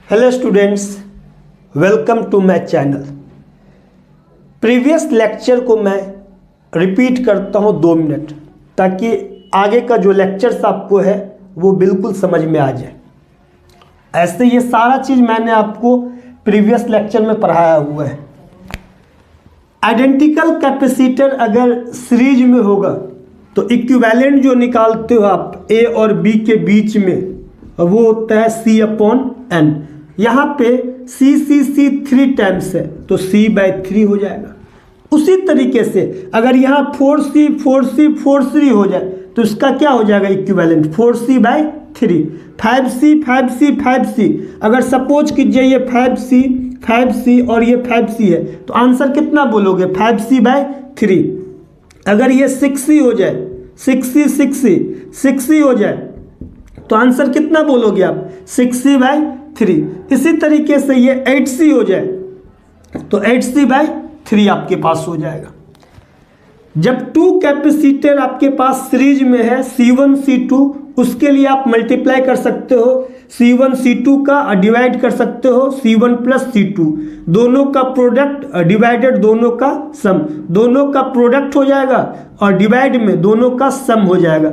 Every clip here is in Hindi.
Hello students, welcome to my channel. Previous lecture को मैं रिपीट करता हूं 2 मिनट, ताकि आगे का जो लेक्चर्स आपको है वो बिल्कुल समझ में आ जाए। ऐसे ये सारा चीज़ मैंने आपको प्रीवियस लेक्चर में पढ़ाया हुआ है। आइडेंटिकल कैपेसिटर अगर सीरीज में होगा तो इक्विवेलेंट जो निकालते हो आप ए और बी के बीच में, वो होता है C/N। यहाँ पे C 3 टाइम्स है तो C/3 हो जाएगा। उसी तरीके से अगर यहाँ 4C हो जाए तो इसका क्या हो जाएगा इक्विवेलेंट 4C/3। 5C अगर सपोज कीजिए ये 5C और ये 5C है तो आंसर कितना बोलोगे 5C/3। अगर ये 6C हो जाए 6C हो जाए तो आंसर कितना बोलोगे आप 6C/3। इसी तरीके से ये 8C हो जाए तो 8C/3 आपके पास हो जाएगा। जब 2 कैपेसिटर आपके पास सीरीज में है C1 C2, उसके लिए आप मल्टीप्लाई कर सकते हो C1 C2 का और डिवाइड कर सकते हो C1 + C2। दोनों का प्रोडक्ट डिवाइडेड दोनों का सम, दोनों का प्रोडक्ट हो जाएगा और डिवाइड में दोनों का सम हो जाएगा।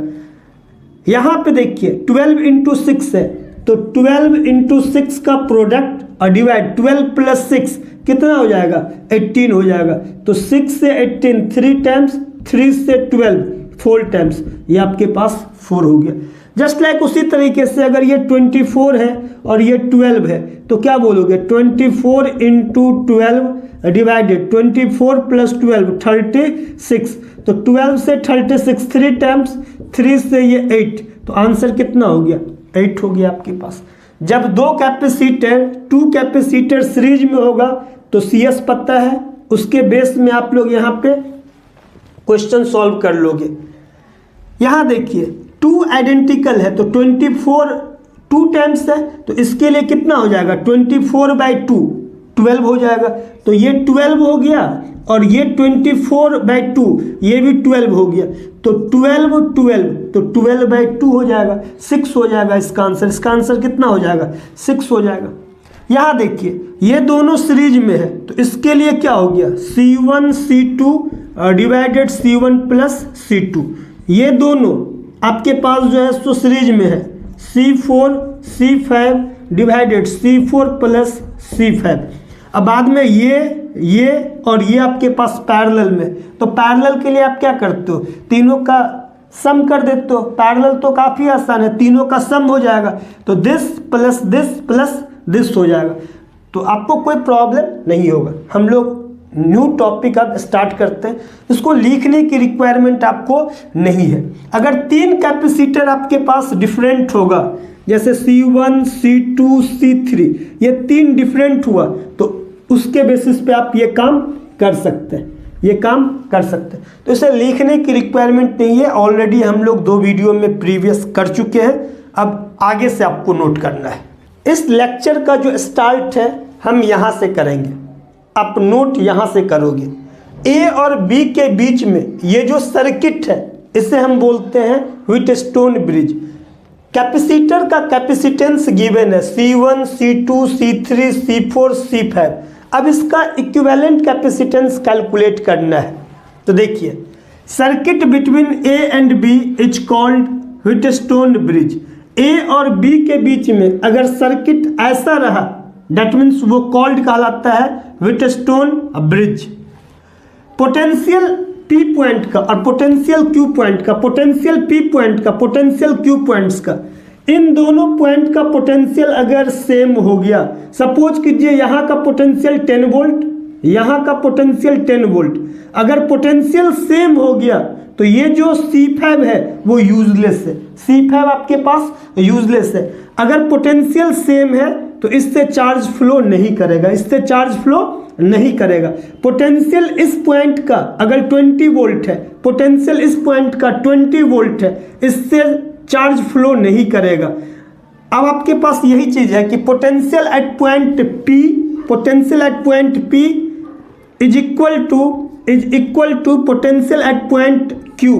यहाँ पे देखिए 12 × 6 है तो 12 × 6 का प्रोडक्ट और डिवाइड 12 + 6 कितना हो जाएगा 18 हो जाएगा। तो 6 से 18 3 टाइम्स, 3 से 12 4 टाइम्स, ये आपके पास 4 हो गया। जस्ट लाइक उसी तरीके से अगर ये 24 है और ये 12 है तो क्या बोलोगे 24 × 12 डिवाइडेड 24 + 12 36। तो 12 से 36 3 टाइम्स, 3 से ये 8, तो आंसर कितना हो गया 8 हो गया आपके पास। जब 2 कैपेसिटर सीरीज में होगा तो CS पता है, उसके बेस में आप लोग यहाँ पे क्वेश्चन सॉल्व कर लोगे। यहाँ देखिए 2 आइडेंटिकल है तो 24 2 टाइम्स है तो इसके लिए कितना हो जाएगा 24/2 12 हो जाएगा। तो ये 12 हो गया और ये 24/2 ये भी 12 हो गया। तो 12 तो 12/2 हो जाएगा, 6 हो जाएगा इसका आंसर। इसका आंसर कितना हो जाएगा 6 हो जाएगा। यहाँ देखिए ये दोनों सीरीज में है तो इसके लिए क्या हो गया C1 C2 divided C1 + C2। ये दोनों आपके पास जो है सो सीरीज में है C4 C5 divided C4 + C5। अब बाद में ये और ये आपके पास पैरेलल में, तो पैरेलल के लिए आप क्या करते हो तीनों का सम कर देते हो। पैरेलल तो काफ़ी आसान है, तीनों का सम हो जाएगा तो दिस प्लस दिस हो जाएगा, तो आपको कोई प्रॉब्लम नहीं होगा। हम लोग न्यू टॉपिक अब स्टार्ट करते हैं। इसको लिखने की रिक्वायरमेंट आपको नहीं है। अगर 3 कैपेसिटर आपके पास डिफरेंट होगा, जैसे C1 C2 C3, ये 3 डिफरेंट हुआ तो उसके बेसिस पे आप ये काम कर सकते हैं, ये काम कर सकते हैं। तो इसे लिखने की रिक्वायरमेंट नहीं है, ऑलरेडी हम लोग 2 वीडियो में प्रीवियस कर चुके हैं। अब आगे से आपको नोट करना है। इस लेक्चर का जो स्टार्ट है हम यहाँ से करेंगे, आप नोट यहाँ से करोगे। A और B के बीच में ये जो सर्किट है इसे हम बोलते हैं व्हीटस्टोन ब्रिज। कैपेसिटर का कैपेसिटेंस गिवन है C1 C2 C3 C4 C5। अब इसका इक्विवेलेंट कैपेसिटेंस कैलकुलेट करना है। तो देखिए circuit between A and B is called Wheatstone bridge. A और B के बीच में अगर सर्किट ऐसा रहा दैट मीन्स वो कॉल्ड कहलाता है Wheatstone bridge. Potential P point का और पोटेंशियल Q पॉइंट का, पोटेंशियल P पॉइंट का, पोटेंशियल Q पॉइंट्स का, इन दोनों पॉइंट का पोटेंशियल अगर सेम हो गया, सपोज कीजिए यहाँ का पोटेंशियल 10 वोल्ट, यहाँ का पोटेंशियल 10 वोल्ट, अगर पोटेंशियल सेम हो गया तो ये जो C5 है वो यूजलेस है। C5 आपके पास यूजलेस है। अगर पोटेंशियल सेम है तो इससे चार्ज फ्लो नहीं करेगा, इससे चार्ज फ्लो नहीं करेगा। पोटेंशियल इस पॉइंट का अगर 20 वोल्ट है, पोटेंशियल इस पॉइंट का 20 वोल्ट है, इससे चार्ज फ्लो नहीं करेगा। अब आपके पास यही चीज है कि potential at point P is equal to potential at point Q।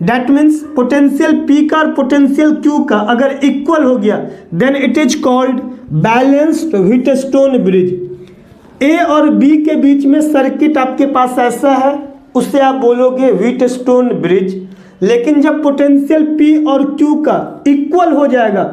That means potential P का और पोटेंशियल Q का अगर इक्वल हो गया then it is called balanced Wheatstone bridge. A और B के बीच में सर्किट आपके पास ऐसा है, उससे आप बोलोगे व्हीटस्टोन ब्रिज। लेकिन जब पोटेंशियल P और Q का इक्वल हो जाएगा,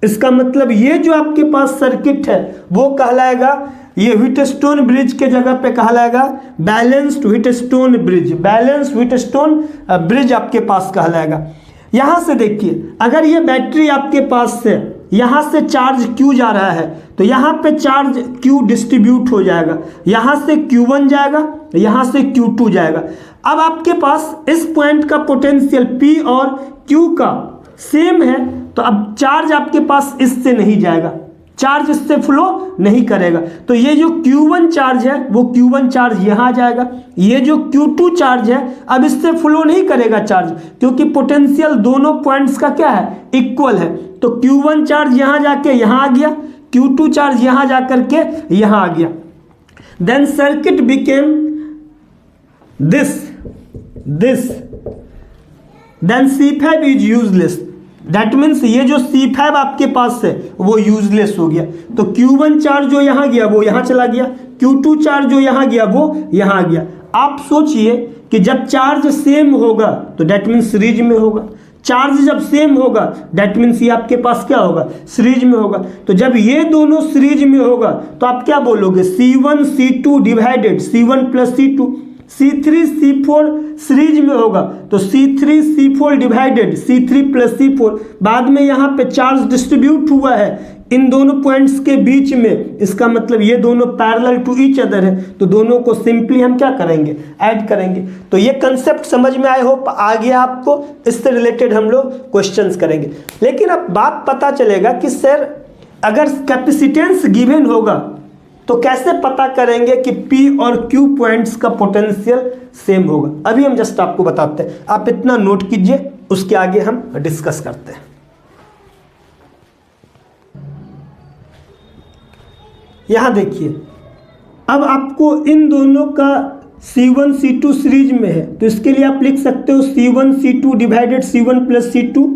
इसका मतलब ये जो आपके पास सर्किट है वो कहलाएगा, ये व्हीटस्टोन ब्रिज के जगह पे कहलाएगा balanced Wheatstone bridge. Balanced Wheatstone bridge आपके पास कहलाएगा। यहाँ से देखिए, अगर ये बैटरी आपके पास से यहाँ से चार्ज Q जा रहा है तो यहाँ पे चार्ज Q डिस्ट्रीब्यूट हो जाएगा, यहाँ से Q1 जाएगा, यहाँ से Q2 जाएगा। अब आपके पास इस पॉइंट का पोटेंशियल P और Q का सेम है, तो अब चार्ज आपके पास इससे नहीं जाएगा, चार्ज इससे फ्लो नहीं करेगा। तो ये जो Q1 चार्ज है वो Q1 चार्ज यहाँ जाएगा, ये जो Q2 चार्ज है अब इससे फ्लो नहीं करेगा चार्ज, क्योंकि पोटेंशियल दोनों पॉइंट्स का क्या है, इक्वल है। तो Q1 चार्ज यहाँ जाके यहाँ आ गया, Q2 चार्ज यहाँ जाकर के यहाँ आ गया। Then circuit became this then C5 is useless. That means ये जो C5 आपके पास है वो यूजलेस हो गया। तो Q1 चार्ज जो यहाँ गया वो यहाँ चला गया, Q2 चार्ज जो यहाँ गया वो यहाँ आ गया। आप सोचिए कि जब चार्ज सेम होगा तो दैट मीन्स सीरीज में होगा, चार्ज जब सेम होगा दैट मीन्स ये आपके पास क्या होगा, सीरीज में होगा। तो जब ये दोनों सीरीज में होगा तो आप क्या बोलोगे, C1 C2 divided C1 plus C2। C3 C4 series में होगा तो C3 C4 divided C3 plus C4। बाद में यहाँ पे चार्ज डिस्ट्रीब्यूट हुआ है इन दोनों पॉइंट्स के बीच में, इसका मतलब ये दोनों पैरेलल टू ईच अदर है, तो दोनों को सिंपली हम क्या करेंगे, ऐड करेंगे। तो ये कंसेप्ट समझ में आए हो, आ गया आपको, इससे रिलेटेड हम लोग क्वेश्चंस करेंगे। लेकिन अब बात पता चलेगा कि सर अगर कैपेसिटेंस गिवन होगा तो कैसे पता करेंगे कि P और Q पॉइंट्स का पोटेंशियल सेम होगा। अभी हम जस्ट आपको बताते हैं, आप इतना नोट कीजिए, उसके आगे हम डिस्कस करते हैं। यहां देखिए, अब आपको इन दोनों का C1 C2 सीरीज में है, तो इसके लिए आप लिख सकते हो C1 C2 divided C1 plus C2।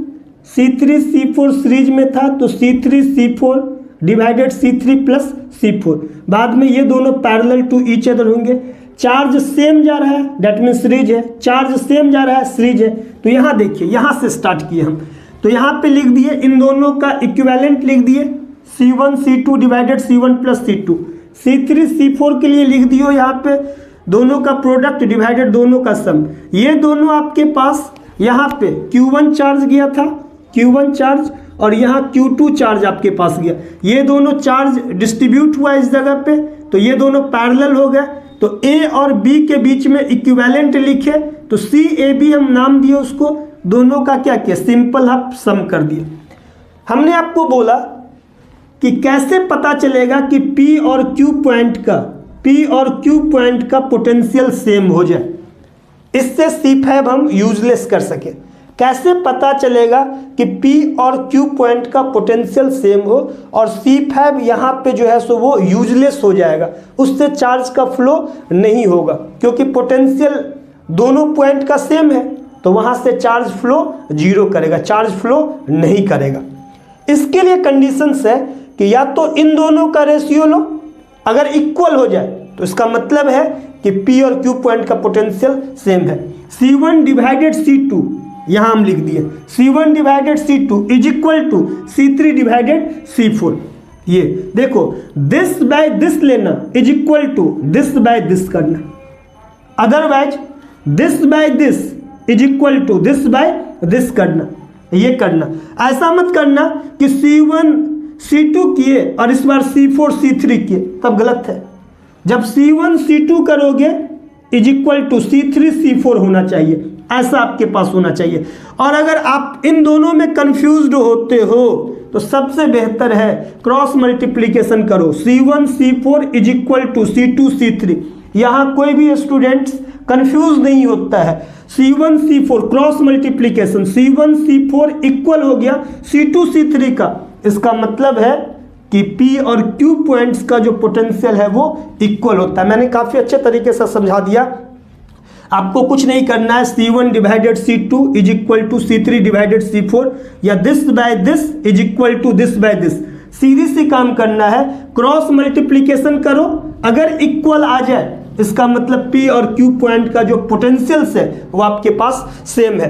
C3 C4 series में था तो C3 C4 divided C3 plus C4। बाद में ये दोनों पैरेलल टू ईच अदर होंगे। चार्ज सेम जा रहा है दैट मीन्स सीरीज है, चार्ज सेम जा रहा है सीरीज है। तो यहाँ देखिए, यहाँ से स्टार्ट किए हम, तो यहाँ पे लिख दिए इन दोनों का इक्विवेलेंट लिख दिए C1 C2 divided C1 plus C2। C3 C4 के लिए लिख दियो यहाँ पे दोनों का प्रोडक्ट डिवाइडेड दोनों का सम। ये दोनों आपके पास यहाँ पे Q1 चार्ज गया था, Q1 चार्ज, और यहाँ Q2 चार्ज आपके पास गया। ये दोनों चार्ज डिस्ट्रीब्यूट हुआ इस जगह पे, तो ये दोनों पैरेलल हो गए। तो A और B के बीच में इक्विवेलेंट लिखे तो CAB हम नाम दिए उसको, दोनों का क्या किया, सिंपल आप सम कर दिए। हमने आपको बोला कि कैसे पता चलेगा कि P और Q पॉइंट का पोटेंशियल सेम हो जाए, इससे C5 हम यूजलेस कर सके। कैसे पता चलेगा कि P और Q पॉइंट का पोटेंशियल सेम हो और C5 यहाँ पे जो है सो वो यूजलेस हो जाएगा, उससे चार्ज का फ्लो नहीं होगा, क्योंकि पोटेंशियल दोनों पॉइंट का सेम है, तो वहाँ से चार्ज फ्लो जीरो करेगा, चार्ज फ्लो नहीं करेगा। इसके लिए कंडीशंस है कि या तो इन दोनों का रेशियो लो, अगर इक्वल हो जाए तो इसका मतलब है कि P और Q पॉइंट का पोटेंशियल सेम है। C1 डिवाइडेड C2 यहाँ हम लिख दिए, C1 divided C2 is equal to C3 divided C4। ये देखो, दिस बाय दिस लेना is equal to this by this करना, otherwise this by this is equal to this by this करना, ये करना। ऐसा मत करना कि C1 C2 किए और इस बार C4 C3 किए, तब गलत है। जब C1 C2 करोगे is equal to C3 C4 होना चाहिए, ऐसा आपके पास होना चाहिए। और अगर आप इन दोनों में कंफ्यूज्ड होते हो तो सबसे बेहतर है क्रॉस मल्टीप्लिकेशन करो, C1 C4 is equal to C2 C3। यहाँ कोई भी स्टूडेंट्स कंफ्यूज नहीं होता है। C1 C4 cross multiplication, C1 C4 equal हो गया C2 C3 का, इसका मतलब है कि P और Q पॉइंट्स का जो पोटेंशियल है वो इक्वल होता है। मैंने काफ़ी अच्छे तरीके से समझा दिया। आपको कुछ नहीं करना है, C1 divided C2 is equal to C3 divided C4 या this by this is equal to this by this. सीधी सी काम करना है, क्रॉस मल्टीप्लीकेशन करो, अगर इक्वल आ जाए इसका मतलब P और Q पॉइंट का जो पोटेंशियल्स है वो आपके पास सेम है।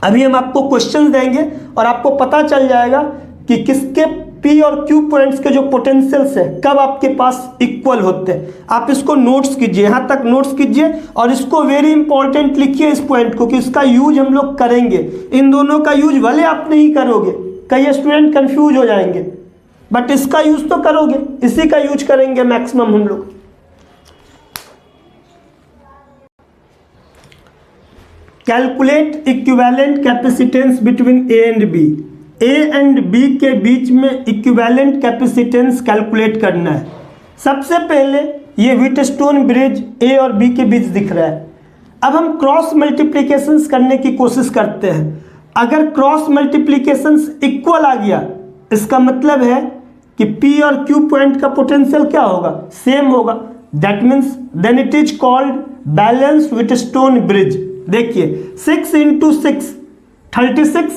अभी हम आपको क्वेश्चन देंगे और आपको पता चल जाएगा कि किसके P और Q पॉइंट्स के जो पोटेंशियल्स है कब आपके पास इक्वल होते हैं। आप इसको नोट्स कीजिए, यहाँ तक नोट्स कीजिए और इसको वेरी इंपॉर्टेंट लिखिए इस पॉइंट को कि इसका यूज हम लोग करेंगे। इन दोनों का यूज भले आप नहीं करोगे, कई स्टूडेंट कंफ्यूज हो जाएंगे, बट इसका यूज तो करोगे, इसी का यूज करेंगे मैक्सिमम हम लोग। Calculate equivalent capacitance between A and B. A and B के बीच में इक्विवेलेंट कैपेसिटेंस कैलकुलेट करना है। सबसे पहले ये व्हीटस्टोन ब्रिज ए और बी के बीच दिख रहा है। अब हम क्रॉस मल्टीप्लिकेशंस करने की कोशिश करते हैं। अगर क्रॉस मल्टीप्लिकेशंस इक्वल आ गया इसका मतलब है कि P और Q पॉइंट का पोटेंशियल क्या होगा, सेम होगा। That means then it is called balance Wheatstone bridge. देखिए 6 × 6 36,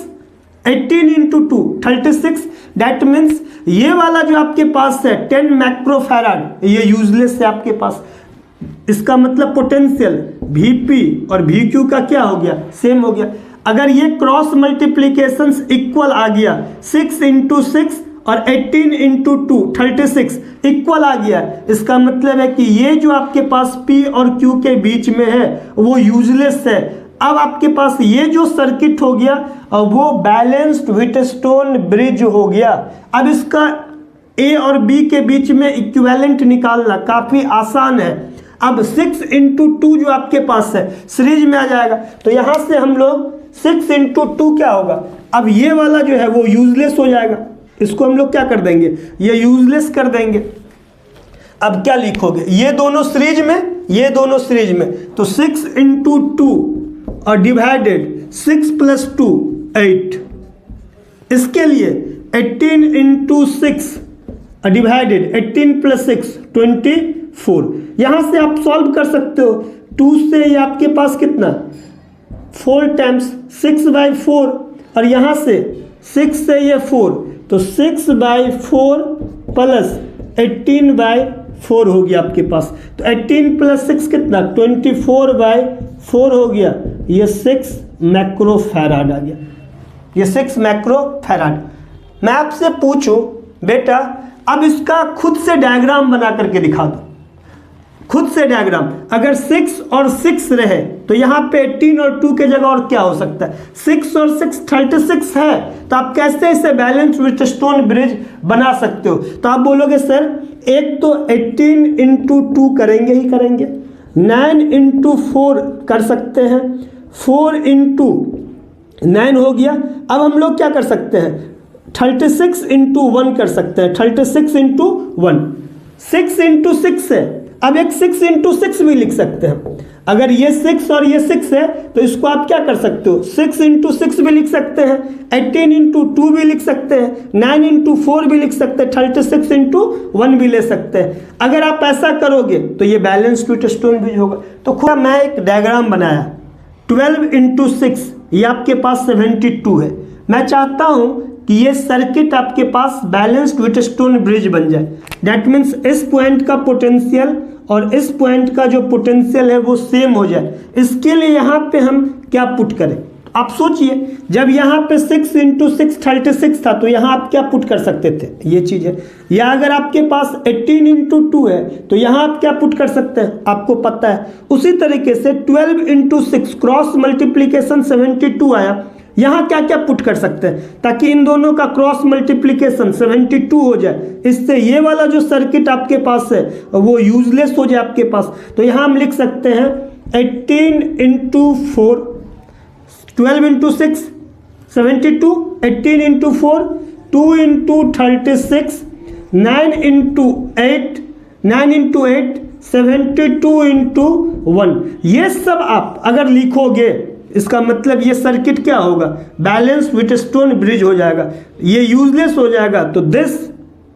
18 × 2 36। दैट मीन्स ये वाला जो आपके पास है 10 माइक्रोफैराड ये यूजलेस है आपके पास। इसका मतलब पोटेंशियल Vp और Vq का क्या हो गया, सेम हो गया। अगर ये क्रॉस मल्टीप्लिकेशंस इक्वल आ गया 6 × 6 और 18 × 2 36 इक्वल आ गया, इसका मतलब है कि ये जो आपके पास P और Q के बीच में है वो यूजलेस है। अब आपके पास ये जो सर्किट हो गया वो बैलेंस्ड व्हीटस्टोन ब्रिज हो गया। अब इसका A और B के बीच में इक्विवेलेंट निकालना काफ़ी आसान है। अब 6 × 2 जो आपके पास है सीरीज में आ जाएगा, तो यहाँ से हम लोग 6 × 2 क्या होगा, अब ये वाला जो है वो यूजलेस हो जाएगा। इसको हम लोग क्या कर देंगे, ये यूजलेस कर देंगे। अब क्या लिखोगे, ये दोनों सीरीज में, ये दोनों सीरीज में, तो 6 × 2 और डिवाइडेड 6 + 2 8। इसके लिए 18 × 6 डिवाइडेड 18 + 6 24। यहाँ से आप सॉल्व कर सकते हो। 2 से ये आपके पास कितना 4 टाइम्स 6/4 और यहाँ से 6 से ये 4, तो 6/4 + 18/4 हो गया आपके पास। तो 18 + 6 कितना 24/4 हो गया। ये 6 माइक्रोफैराड आ गया, ये 6 माइक्रोफैराड। मैं आपसे पूछूं बेटा अब इसका खुद से डायग्राम बना करके दिखा दो, खुद से डायग्राम। अगर 6 और 6 रहे तो यहाँ पे 18 और 2 के जगह और क्या हो सकता है, 6 और 6 36 है, तो आप कैसे इसे बैलेंस व्हीटस्टोन ब्रिज बना सकते हो। तो आप बोलोगे सर एक तो 18 × 2 करेंगे ही करेंगे, 9 × 4 कर सकते हैं, 4 × 9 हो गया। अब हम लोग क्या कर सकते हैं 36 × 1 कर सकते हैं, 36 × 1 6 × 6 है। अब एक 6 × 6 भी लिख सकते हैं। अगर ये 6 और ये 6 है तो इसको आप क्या कर सकते हो 6 × 6 भी लिख सकते हैं, 18 × 2 भी लिख सकते हैं, 9 × 4 भी लिख सकते हैं, 36 × 1 भी ले सकते हैं। अगर आप ऐसा करोगे तो ये बैलेंस व्हीटस्टोन ब्रिज होगा। तो खुद मैं एक डायग्राम बनाया 12 × 6 ये आपके पास 72 है। मैं चाहता हूँ कि ये सर्किट आपके पास बैलेंस्ड व्हीटस्टोन ब्रिज बन जाए। दैट मीन्स इस पॉइंट का पोटेंशियल और इस पॉइंट का जो पोटेंशियल है वो सेम हो जाए। इसके लिए यहाँ पे हम क्या पुट करें, आप सोचिए। जब यहाँ पे 6 × 6 36 था तो यहाँ आप क्या पुट कर सकते थे, ये चीज़ है। या अगर आपके पास 18 × 2 है तो यहाँ आप क्या पुट कर सकते हैं, आपको पता है। उसी तरीके से 12 × 6 क्रॉस मल्टीप्लीकेशन 72 आया, यहाँ क्या क्या पुट कर सकते हैं ताकि इन दोनों का क्रॉस मल्टीप्लिकेशन 72 हो जाए। इससे ये वाला जो सर्किट आपके पास है वो यूजलेस हो जाए आपके पास। तो यहाँ हम लिख सकते हैं 18 × 4 12 × 6 72, 18 × 4 2 × 36, 9 × 8 9 × 8 72 × 1। ये सब आप अगर लिखोगे इसका मतलब ये सर्किट क्या होगा, बैलेंस व्हीटस्टोन ब्रिज हो जाएगा। ये यूजलेस हो जाएगा तो this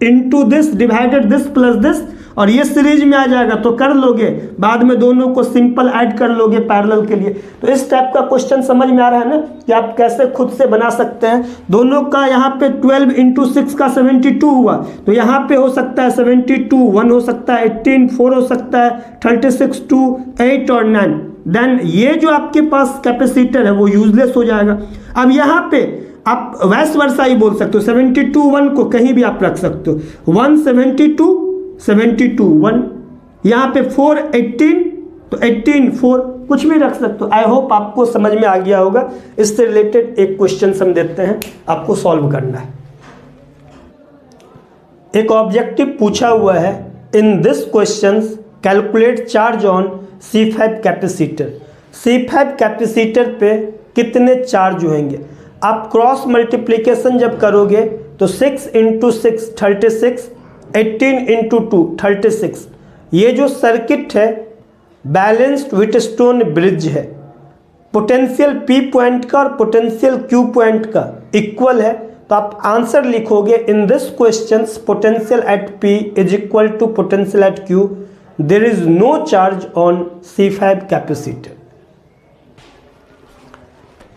into this divided this plus this और ये सीरीज में आ जाएगा तो कर लोगे, बाद में दोनों को सिंपल ऐड कर लोगे पैरेलल के लिए। तो इस टाइप का क्वेश्चन समझ में आ रहा है ना कि आप कैसे खुद से बना सकते हैं। दोनों का यहाँ पे 12 × 6 का 72 हुआ, तो यहाँ पे हो सकता है 72 1 हो सकता है, 18 4 हो सकता है, 36 2 8 और 9। देन ये जो आपके पास कैपेसिटर है वो यूजलेस हो जाएगा। अब यहाँ पे आप वैस वर्षा ही बोल सकते हो, 72 1 को कहीं भी आप रख सकते हो, 1 72 72 1, यहाँ पे 4 18 तो 18 4 कुछ भी रख सकते हो। आई होप आपको समझ में आ गया होगा। इससे रिलेटेड एक क्वेश्चन हम देते हैं, आपको सॉल्व करना है। एक ऑब्जेक्टिव पूछा हुआ है, इन this question calculate charge on C5 capacitor. C5 capacitor पे कितने चार्ज होंगे। आप क्रॉस मल्टीप्लिकेशन जब करोगे तो 6 × 6 36, 18 × 2 36। ये जो सर्किट है बैलेंस्ड व्हीटस्टोन ब्रिज है, पोटेंशियल P पॉइंट का और पोटेंशियल Q पॉइंट का इक्वल है। तो आप आंसर लिखोगे, in this question potential at P is equal to potential at Q, there is no charge on C5 capacitor.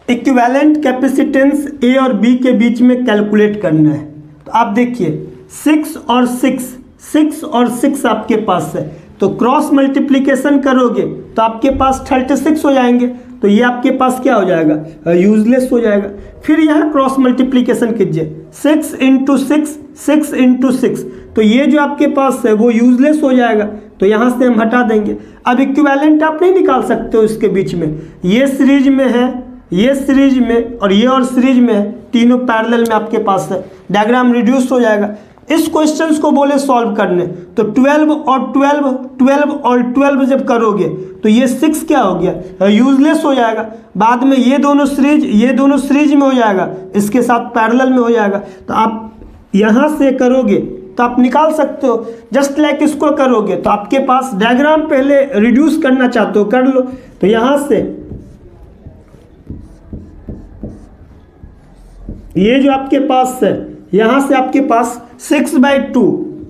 Equivalent capacitance A और बी के बीच में कैलकुलेट करना है। तो आप देखिए 6 और 6 आपके पास है, तो क्रॉस मल्टीप्लिकेशन करोगे तो आपके पास 36 हो जाएंगे, तो ये आपके पास क्या हो जाएगा, यूजलेस हो जाएगा। फिर यहाँ क्रॉस मल्टीप्लिकेशन कीजिए 6 × 6 6 × 6, तो ये जो आपके पास है वो यूजलेस हो जाएगा, तो यहाँ से हम हटा देंगे। अब इक्विवेलेंट आप नहीं निकाल सकते हो इसके बीच में, ये सीरीज में है, ये सीरीज में और ये और सीरीज में है, तीनों पैरेलल में आपके पास है, डायग्राम रिड्यूस हो जाएगा। इस क्वेश्चंस को बोले सॉल्व करने तो 12 और 12 12 और 12 जब करोगे तो ये 6 क्या हो गया, यूजलेस हो जाएगा। बाद में ये दोनों सीरीज में हो जाएगा, इसके साथ पैरेलल में हो जाएगा। तो आप यहाँ से करोगे तो आप निकाल सकते हो। जस्ट लाइक इसको करोगे तो आपके पास डायग्राम पहले रिड्यूस करना चाहते हो कर लो। तो यहाँ से ये जो आपके पास है, यहाँ से आपके पास 6/2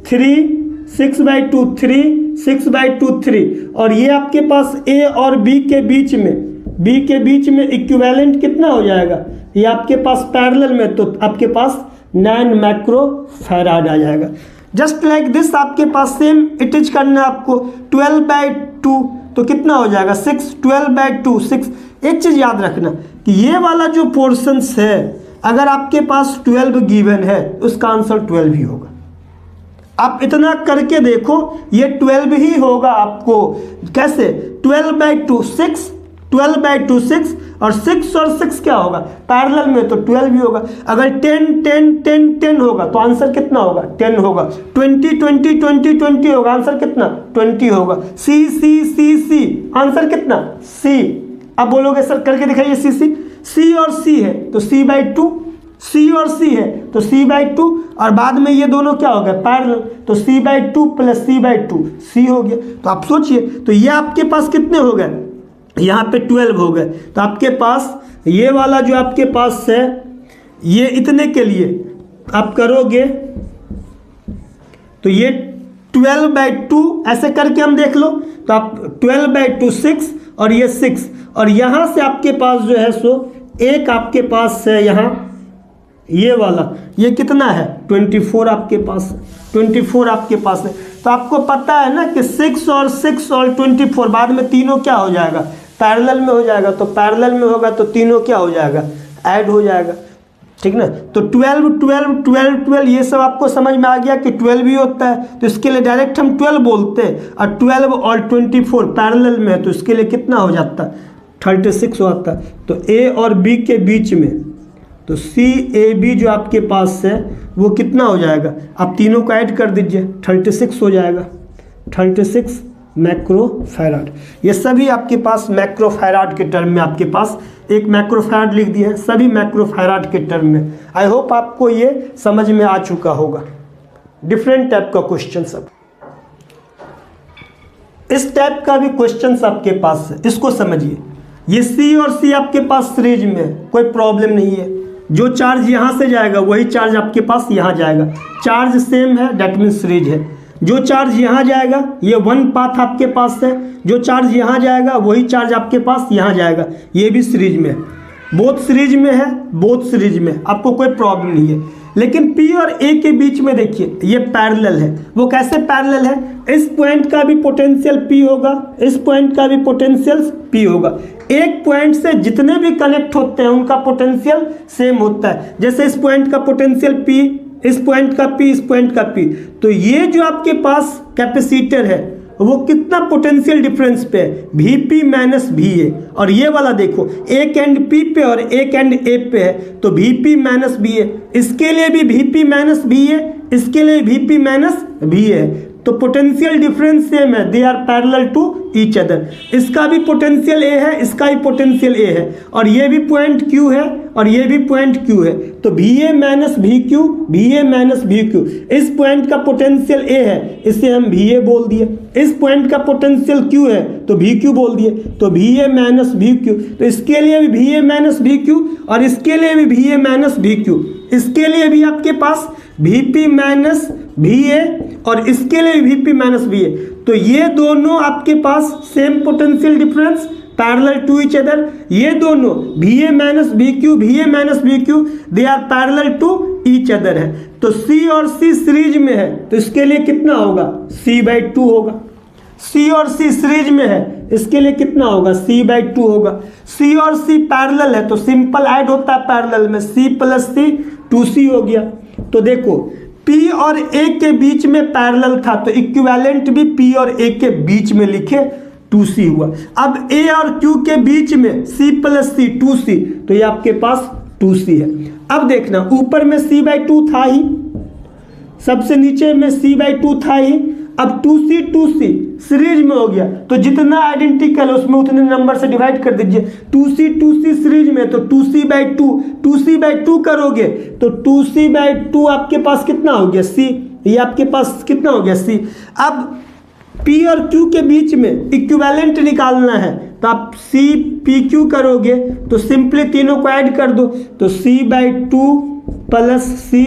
3 6/2 3 6/2 3, और ये आपके पास ए और बी के बीच में इक्विवेलेंट कितना हो जाएगा, ये आपके पास पैरेलल में, तो आपके पास 9 माइक्रो फैराड आ जाएगा। जस्ट लाइक दिस आपके पास सेम इट इज करना है आपको। 12/2 तो कितना हो जाएगा 6, 12/2 6। एक चीज़ याद रखना कि ये वाला जो पोर्शंस है, अगर आपके पास 12 गिवन है उसका आंसर 12 ही होगा। आप इतना करके देखो, ये 12 ही होगा आपको। कैसे, 12/2 6, 12/2 6, और 6 और 6 क्या होगा पैरेलल में, तो 12 ही होगा। अगर 10 10 10 10 होगा तो आंसर कितना होगा 10 होगा। 20 20 20 20 होगा, आंसर कितना 20 होगा। C C C C answer कितना C। अब बोलोगे सर करके दिखाइए C और C है तो C/2, C और C है तो C/2, और बाद में ये दोनों क्या हो गए पैरेलल, तो C/2 + C/2 C हो गया। तो आप सोचिए, तो ये आपके पास कितने हो गए, यहाँ पे 12 हो गए। तो आपके पास ये वाला जो आपके पास है, ये इतने के लिए आप करोगे तो ये 12/2 ऐसे करके हम देख लो, तो आप 12/2 6 और ये 6, और यहाँ से आपके पास जो है सो एक आपके पास है यहाँ ये वाला, ये कितना है 24 आपके पास, 24 आपके पास है। तो आपको पता है ना कि 6 और 24, बाद में तीनों क्या हो जाएगा पैरेलल में हो जाएगा। तो पैरेलल में होगा तो तीनों क्या हो जाएगा ऐड हो जाएगा, ठीक ना। तो 12 12 12 12 ये सब आपको समझ में आ गया कि 12 भी होता है, तो इसके लिए डायरेक्ट हम 12 बोलते हैं। और 12 और 24 पैरेलल में है तो इसके लिए कितना हो जाता है 36 होता है। तो ए और बी के बीच में, तो CAB जो आपके पास है वो कितना हो जाएगा, आप तीनों को ऐड कर दीजिए 36 हो जाएगा, 36 माइक्रोफैराड। ये सभी आपके पास माइक्रोफैराड के टर्म में, आपके पास एक माइक्रोफैराड लिख दिए हैं, सभी माइक्रोफैराड के टर्म में। आई होप आपको ये समझ में आ चुका होगा। डिफरेंट टाइप का क्वेश्चन सब, इस टाइप का भी क्वेश्चन आपके पास है, इसको समझिए। ये C और C आपके पास सीरीज में है, कोई प्रॉब्लम नहीं है। जो चार्ज यहाँ से जाएगा वही चार्ज आपके पास यहाँ जाएगा, चार्ज सेम है, डेट मीन्स सीरीज है। जो चार्ज यहाँ जाएगा ये वन पाथ आपके पास है, जो चार्ज यहाँ जाएगा वही चार्ज आपके पास यहाँ जाएगा, ये भी सीरीज में है, बोथ सीरीज में है, बोथ सीरीज में, आपको कोई प्रॉब्लम नहीं है। लेकिन P और A के बीच में देखिए ये पैरेलल है। वो कैसे पैरेलल है, इस पॉइंट का भी पोटेंशियल P होगा, इस पॉइंट का भी पोटेंशियल P होगा। एक पॉइंट से जितने भी कनेक्ट होते हैं उनका पोटेंशियल सेम होता है। जैसे इस पॉइंट का पोटेंशियल P, इस पॉइंट का P, इस पॉइंट का P, तो ये जो आपके पास कैपेसिटर है वो कितना पोटेंशियल डिफरेंस पे है, Vp माइनस Va। और ये वाला देखो एक एंड P पे और एक एंड A पे है, तो Vp माइनस Va, इसके लिए भी Vp माइनस Va, इसके लिए Vp माइनस Va है, तो पोटेंशियल डिफरेंस सेम है, they are parallel to each other. इसका भी पोटेंशियल A है, इसका भी पोटेंशियल A है, और ये भी पॉइंट Q है और ये भी पॉइंट Q है, तो Va minus VQ, Va minus VQ। इस पॉइंट का पोटेंशियल A है, इसे हम Va बोल दिए, इस पॉइंट का पोटेंशियल Q है तो VQ बोल दिए, तो Va माइनस VQ। तो इसके लिए भी Va माइनस VQ और इसके लिए भी Va माइनस VQ, इसके लिए भी आपके पास Vp माइनस Va और इसके लिए Vp माइनस Va। तो ये दोनों आपके पास same potential difference parallel to each other, ये दोनों Va minus VQ, Va minus VQ, they are parallel to each other है। तो C और C सीरीज में है, तो इसके लिए कितना होगा, C/2 होगा। C और C सीरीज में है, इसके लिए कितना होगा, C/2 होगा। C और C पैरेलल है तो सिंपल ऐड होता है पैरेलल में, C प्लस C 2C हो गया। तो देखो P और A के बीच में पैरेलल था तो इक्विवेलेंट भी P और A के बीच में लिखे 2C हुआ। अब A और Q के बीच में C प्लस C 2C, तो ये आपके पास 2C है। अब देखना ऊपर में C/2 था ही, सबसे नीचे में C/2 था ही, अब 2C 2C सीरीज में हो गया, तो जितना आइडेंटिकल है उसमें उतने नंबर से डिवाइड कर दीजिए। 2C 2C सीरीज में तो 2C/2, 2C/2 करोगे तो 2C/2 आपके पास कितना हो गया, C, ये आपके पास कितना हो गया, C। अब P और Q के बीच में इक्विवेलेंट निकालना है, तो आप CPQ करोगे तो सिंपली तीनों को ऐड कर दो, तो C/2 plus C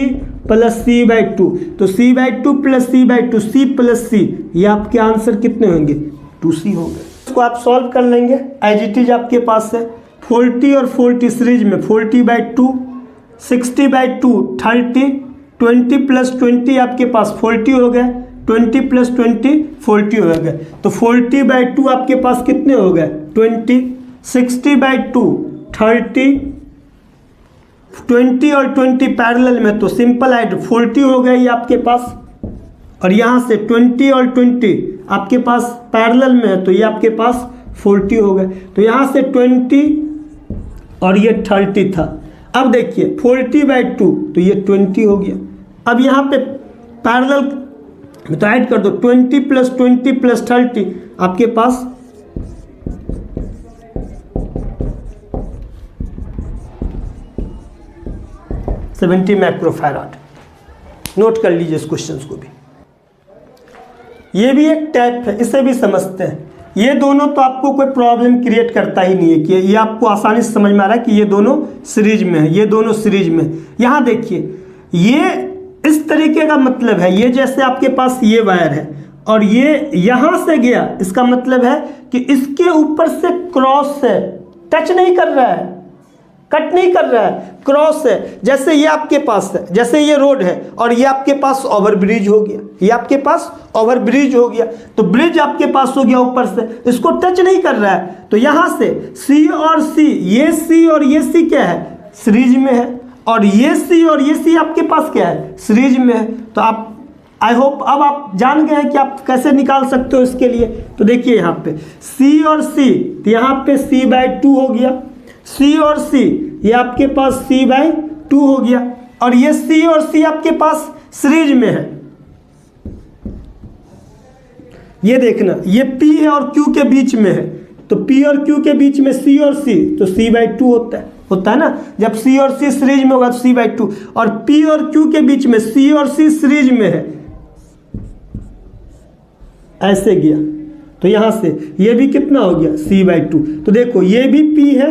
plus C/2, तो C/2 plus C/2, C plus C, ये आपके आंसर कितने होंगे, 2C होंगे। इसको आप सॉल्व कर लेंगे, एज इट इज आपके पास है 40 और 40 सीरीज में 40/2, 60/2 30, 20 प्लस 20 आपके पास 40 हो गए, 20 प्लस 20 40 हो गए, तो 40/2 आपके पास कितने हो गए, 20, 60/2 30, 20 और 20 पैरेलल में तो सिंपल ऐड 40 हो गया ये आपके पास, और यहाँ से 20 और 20 आपके पास पैरेलल में है तो ये आपके पास 40 हो गए, तो यहाँ से 20 और ये 30 था। अब देखिए 40/2 तो ये 20 हो गया। अब यहाँ पे पैरेलल तो ऐड कर दो, 20 प्लस 20 प्लस 30 आपके पास 70 माइक्रोफैराड। नोट कर लीजिए इस क्वेश्चन को भी। ये भी एक टैप है, इसे भी समझते हैं। ये दोनों तो आपको कोई प्रॉब्लम क्रिएट करता ही नहीं है कि ये आपको आसानी से समझ में आ रहा है कि ये दोनों सीरीज में है, ये दोनों सीरीज में। यहाँ देखिए ये इस तरीके का मतलब है, ये जैसे आपके पास ये वायर है और ये यहाँ से गया, इसका मतलब है कि इसके ऊपर से क्रॉस है, टच नहीं कर रहा है, कट नहीं कर रहा है, क्रॉस है। जैसे ये आपके पास है, जैसे ये रोड है और ये आपके पास ओवर ब्रिज हो गया, ये आपके पास ओवर ब्रिज हो गया, तो ब्रिज आपके पास हो गया ऊपर से, इसको टच नहीं कर रहा है। तो यहाँ से C और C, ये C और ये C क्या है, सीरीज में है, और ये C और ये C आपके पास क्या है, सीरीज में है। तो आप आई होप अब आप जान गए हैं कि आप कैसे निकाल सकते हो इसके लिए। तो देखिए यहाँ पे C और C, तो यहाँ पे C/2 हो गया, C और C ये आपके पास C/2 हो गया, और ये C और C आपके पास सीरीज में है। ये देखना ये P है और Q के बीच में है, तो P और Q के बीच में C और C तो C/2 होता है ना। जब C और C सीरीज में होगा तो C/2, और P और Q के बीच में C और C सीरीज में है, ऐसे गया, तो यहाँ से ये भी कितना हो गया, C/2। तो देखो ये भी P है,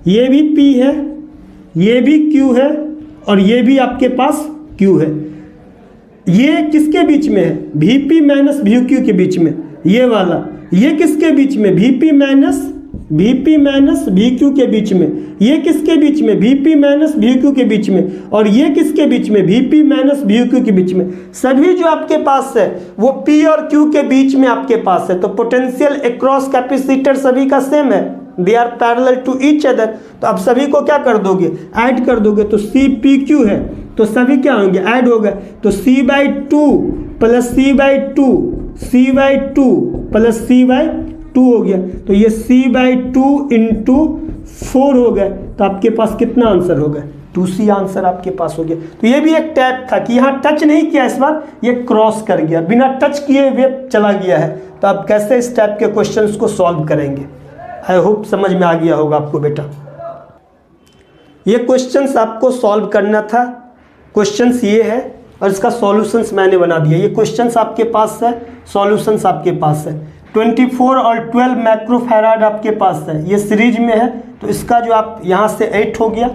ये भी P है, ये भी Q है, और ये भी आपके पास Q है। ये किसके बीच में है, Vp माइनस VQ के बीच में, ये वाला। ये किसके बीच में, Vp माइनस VQ के बीच में। ये किसके बीच में, Vp माइनस VQ के बीच में। और ये किसके बीच में, Vp माइनस VQ के बीच में। सभी जो आपके पास है वो P और Q के बीच में आपके पास है। तो पोटेंशियल अक्रॉस कैपेसिटर सभी का सेम है, they are parallel to each other. तो आप सभी को क्या कर दोगे, ऐड कर दोगे। तो CPQ है तो सभी क्या होंगे, ऐड हो गए। तो C/2 plus C/2 C/2 plus C/2 हो गया। तो ये C/2 इंटू 4 हो गए। तो आपके पास कितना आंसर हो गया, 2C आंसर आपके पास हो गया। तो ये भी एक टैप था कि यहाँ टच नहीं किया, इस बार ये क्रॉस कर गया, बिना टच किए हुए चला गया है। तो आप कैसे इस टाइप के क्वेश्चंस को सॉल्व करेंगे, आई होप समझ में आ गया होगा आपको बेटा। ये क्वेश्चंस आपको सॉल्व करना था। क्वेश्चंस ये है और इसका सॉल्यूशंस मैंने बना दिया। ये क्वेश्चंस आपके पास है, सॉल्यूशंस आपके पास है। 24 और 12 माइक्रोफैराड आपके पास है, ये सीरीज में है। तो इसका जो आप यहाँ से 8 हो गया।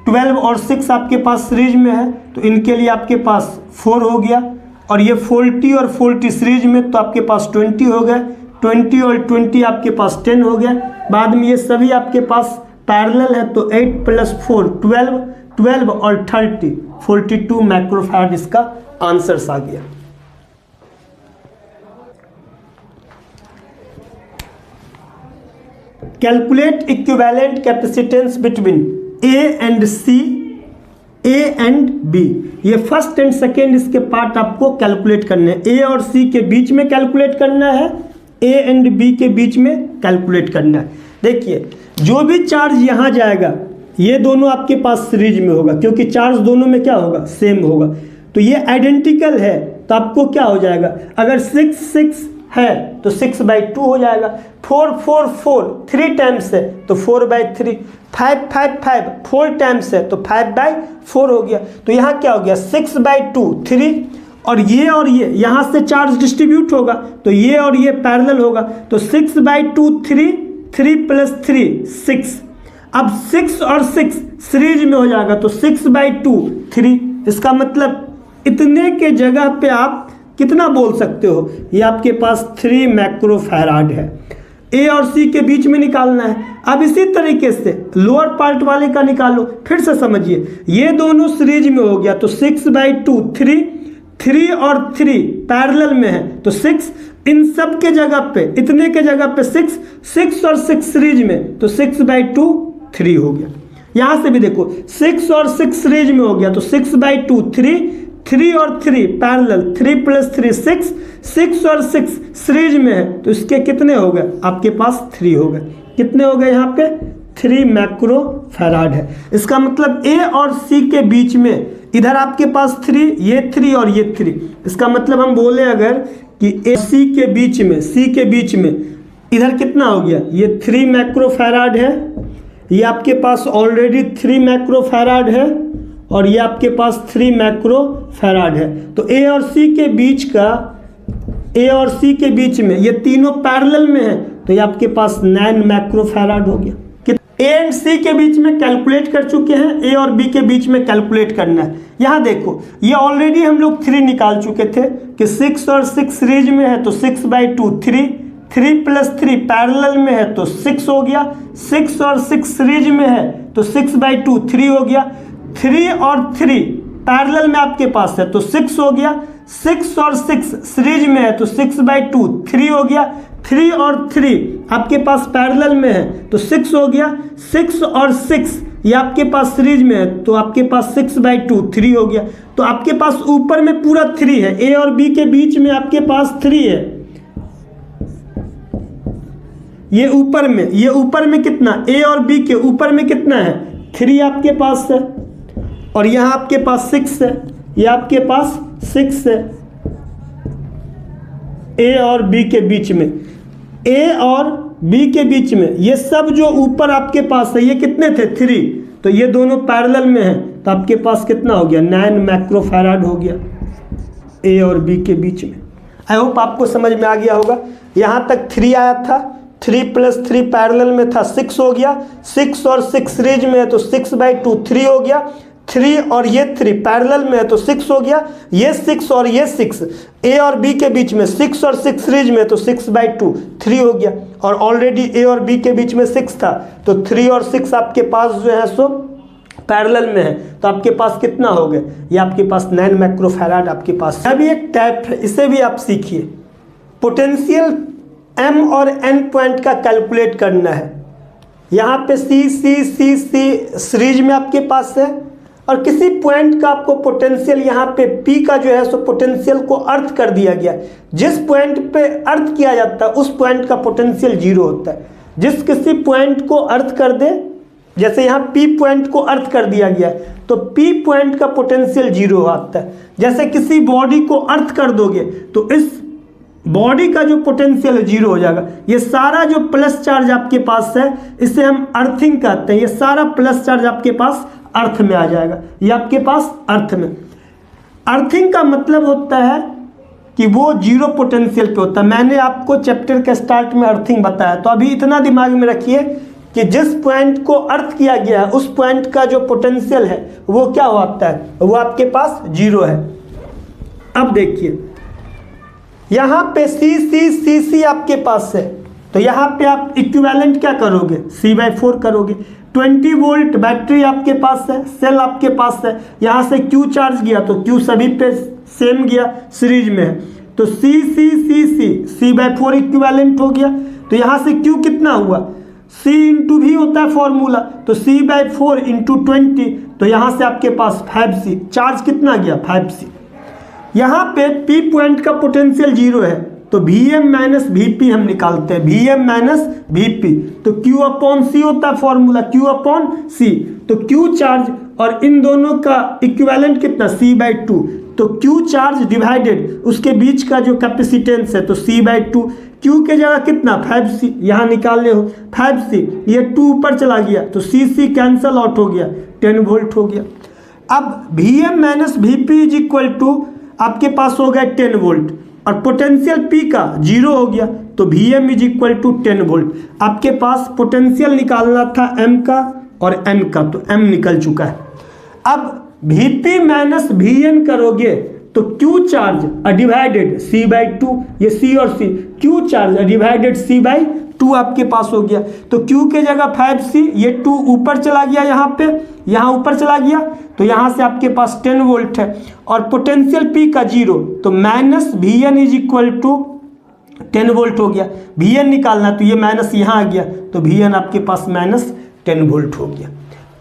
12 और 6 आपके पास सीरीज में है, तो इनके लिए आपके पास 4 हो गया। और ये 40 और 40 सीरीज में, तो आपके पास 20 हो गए। 20 और 20 आपके पास 10 हो गया। बाद में ये सभी आपके पास पैरेलल है, तो 8 + 4 12, 12 और 30 42 माइक्रोफैराड इसका आंसर्स आ गया। Calculate equivalent capacitance between A and C, A and B। ये फर्स्ट एंड सेकेंड इसके पार्ट आपको कैलकुलेट करने हैं। A और C के बीच में कैलकुलेट करना है, A एंड B के बीच में कैलकुलेट करना है। देखिए जो भी चार्ज यहाँ जाएगा ये दोनों आपके पास सीरीज में होगा, क्योंकि चार्ज दोनों में क्या होगा, सेम होगा। तो ये आइडेंटिकल है, तो आपको क्या हो जाएगा, अगर 6 6 है तो 6/2 हो जाएगा। 4 4 4 3 टाइम्स है तो 4/3। 5 5 5 4 टाइम्स है तो 5/4 हो गया। तो यहाँ क्या हो गया, 6/2 3। और ये यहाँ से चार्ज डिस्ट्रीब्यूट होगा, तो ये और ये पैरेलल होगा। तो 6/2 3 3 + 3 6। अब 6 और 6 सीरीज में हो जाएगा, तो 6/2 3। इसका मतलब इतने के जगह पे आप कितना बोल सकते हो, ये आपके पास 3 माइक्रोफैराड है। A और C के बीच में निकालना है। अब इसी तरीके से लोअर पार्ट वाले का निकालो, फिर से समझिए। ये दोनों सीरीज में हो गया, तो 6/2 3 3 और 3 पैरेलल में है, तो 6। इन सब के जगह पे, इतने के जगह पे 6 6 और 6 सीरीज में, तो 6/2 3 हो गया। यहाँ से भी देखो 6 और 6 सीरीज में हो गया, तो 6/2 3 3 और 3 पैरेलल, 3 + 3 6 6 और 6 सीरीज में है, तो इसके कितने हो गए, आपके पास 3 हो गए। कितने हो गए यहाँ पे, 3 माइक्रोफैराड है। इसका मतलब A और C के बीच में, इधर आपके पास 3, ये 3 और ये 3। इसका मतलब हम बोले अगर कि C के बीच में इधर कितना हो गया, ये 3 माइक्रोफैराड है, ये आपके पास ऑलरेडी 3 माइक्रोफैराड है, और ये आपके पास 3 माइक्रोफैराड है। तो A और C के बीच में ये तीनों पैरेलल में है, तो ये आपके पास 9 माइक्रोफैराड हो गया। A एंड C के बीच में कैलकुलेट कर चुके हैं, A और B के बीच में कैलकुलेट करना है। यहाँ देखो ये ऑलरेडी हम लोग 3 निकाल चुके थे कि 6 और 6 सीरीज में है, तो 6/2 3 3 + 3 पैरेलल में है, तो 6 हो गया। 6 और 6 सीरीज में है, तो 6/2 3 हो गया। 3 और 3 पैरेलल में आपके पास है, तो 6 हो गया। 6 और 6 सीरीज में है, तो 6/2 3 हो गया। 3 और 3 आपके पास पैरेलल में है, तो 6 हो गया। 6 और 6 ये आपके पास सीरीज में है, तो आपके पास 6/2 3 हो गया। तो आपके पास ऊपर में पूरा 3 है, A और B के बीच में आपके पास 3 है। ये ऊपर में कितना, A और B के ऊपर में कितना है, 3 आपके पास है, और यहाँ आपके पास 6 है, ये आपके पास 6 है। A और B के बीच में, A और B के बीच में ये सब जो ऊपर आपके पास है, ये कितने थे, 3। तो ये दोनों पैरेलल में है, तो आपके पास कितना हो गया, 9 माइक्रोफैराड हो गया A और B के बीच में। आई होप आपको समझ में आ गया होगा। यहाँ तक 3 आया था, 3 + 3 पैरेलल में था, 6 हो गया। 6 और 6 सीरीज में है, तो 6/2 3 हो गया। 3 और ये 3 पैरेलल में है तो 6 हो गया, ये 6 और ये 6 ए और बी के बीच में, 6 और 6 सीरीज में तो 6/2 3 हो गया, और ऑलरेडी ए और बी के बीच में 6 था तो 3 और 6 आपके पास जो है सो पैरेलल में है, तो आपके पास कितना हो गया, ये आपके पास 9 माइक्रोफैराड आपके पास। अभी एक टैप है, इसे भी आप सीखिए। पोटेंशियल एम और एन पॉइंट का कैलकुलेट करना है। यहाँ पे सी सीरीज में आपके पास है, और किसी पॉइंट का आपको पोटेंशियल यहाँ पे पी का जो है सो पोटेंशियल को अर्थ कर दिया गया। जिस पॉइंट पे अर्थ किया जाता है उस पॉइंट का पोटेंशियल 0 होता है। जिस किसी पॉइंट को अर्थ कर दे, जैसे यहाँ पी पॉइंट को अर्थ कर दिया गया है तो पी पॉइंट का पोटेंशियल 0 आता है। जैसे किसी बॉडी को अर्थ कर दोगे तो इस बॉडी का जो पोटेंशियल है 0 हो जाएगा। ये सारा जो प्लस चार्ज आपके पास है इसे हम अर्थिंग कहते हैं। ये सारा प्लस चार्ज आपके पास अर्थ में आ जाएगा, ये आपके पास अर्थ में। अर्थिंग का मतलब होता है कि वो 0 पोटेंशियल पे होता है। मैंने आपको चैप्टर के स्टार्ट में अर्थिंग बताया, तो अभी इतना दिमाग में रखिए कि जिस पॉइंट को अर्थ किया गया है उस पॉइंट का जो पोटेंशियल है वो क्या होता है, वो आपके पास 0 है। अब देखिए यहाँ पे सी आपके पास है, तो यहाँ पे आप इक्विवेलेंट क्या करोगे, C/4 करोगे। 20 वोल्ट बैटरी आपके पास है, सेल आपके पास है। यहाँ से Q चार्ज गया तो Q सभी पे सेम गया, सीरीज में है, तो C/4 इक्विवेलेंट हो गया। तो यहाँ से Q कितना हुआ, C × V होता है फॉर्मूला, तो C/4 × 20, तो यहाँ से आपके पास 5C। चार्ज कितना गया, 5C। यहाँ पे P पॉइंट का पोटेंशियल 0 है, तो Vm - Vp हम निकालते हैं, Vm - Vp, तो Q/C होता है फॉर्मूला, Q/C। तो Q चार्ज और इन दोनों का इक्विवेलेंट कितना, C/2, तो Q चार्ज डिवाइडेड उसके बीच का जो कैपेसिटेंस है तो C/2। Q के जगह कितना, 5C, यहाँ निकालने हो 5C, ये 2 ऊपर चला गया तो C कैंसल आउट हो गया, 10 वोल्ट हो गया। अब Vm - Vp = आपके पास हो गया 10 वोल्ट, और पोटेंशियल P का 0 हो गया तो Vm = 10 वोल्ट। आपके पास पोटेंशियल निकालना था M का और N का, तो M निकल चुका है। अब Vp - Vn करोगे तो Q चार्ज डिवाइडेड C/2, ये C और C, Q charge divided C/2 आपके पास हो गया। तो Q के जगह 5C, ये 2 ऊपर चला गया, यहाँ पे यहाँ ऊपर चला गया, तो यहाँ से आपके पास 10 वोल्ट है, और पोटेंशियल P का 0, तो -Vn = 10 वोल्ट हो गया। Vn निकालना, तो ये माइनस यहाँ आ गया, तो Vn आपके पास -10 वोल्ट हो गया।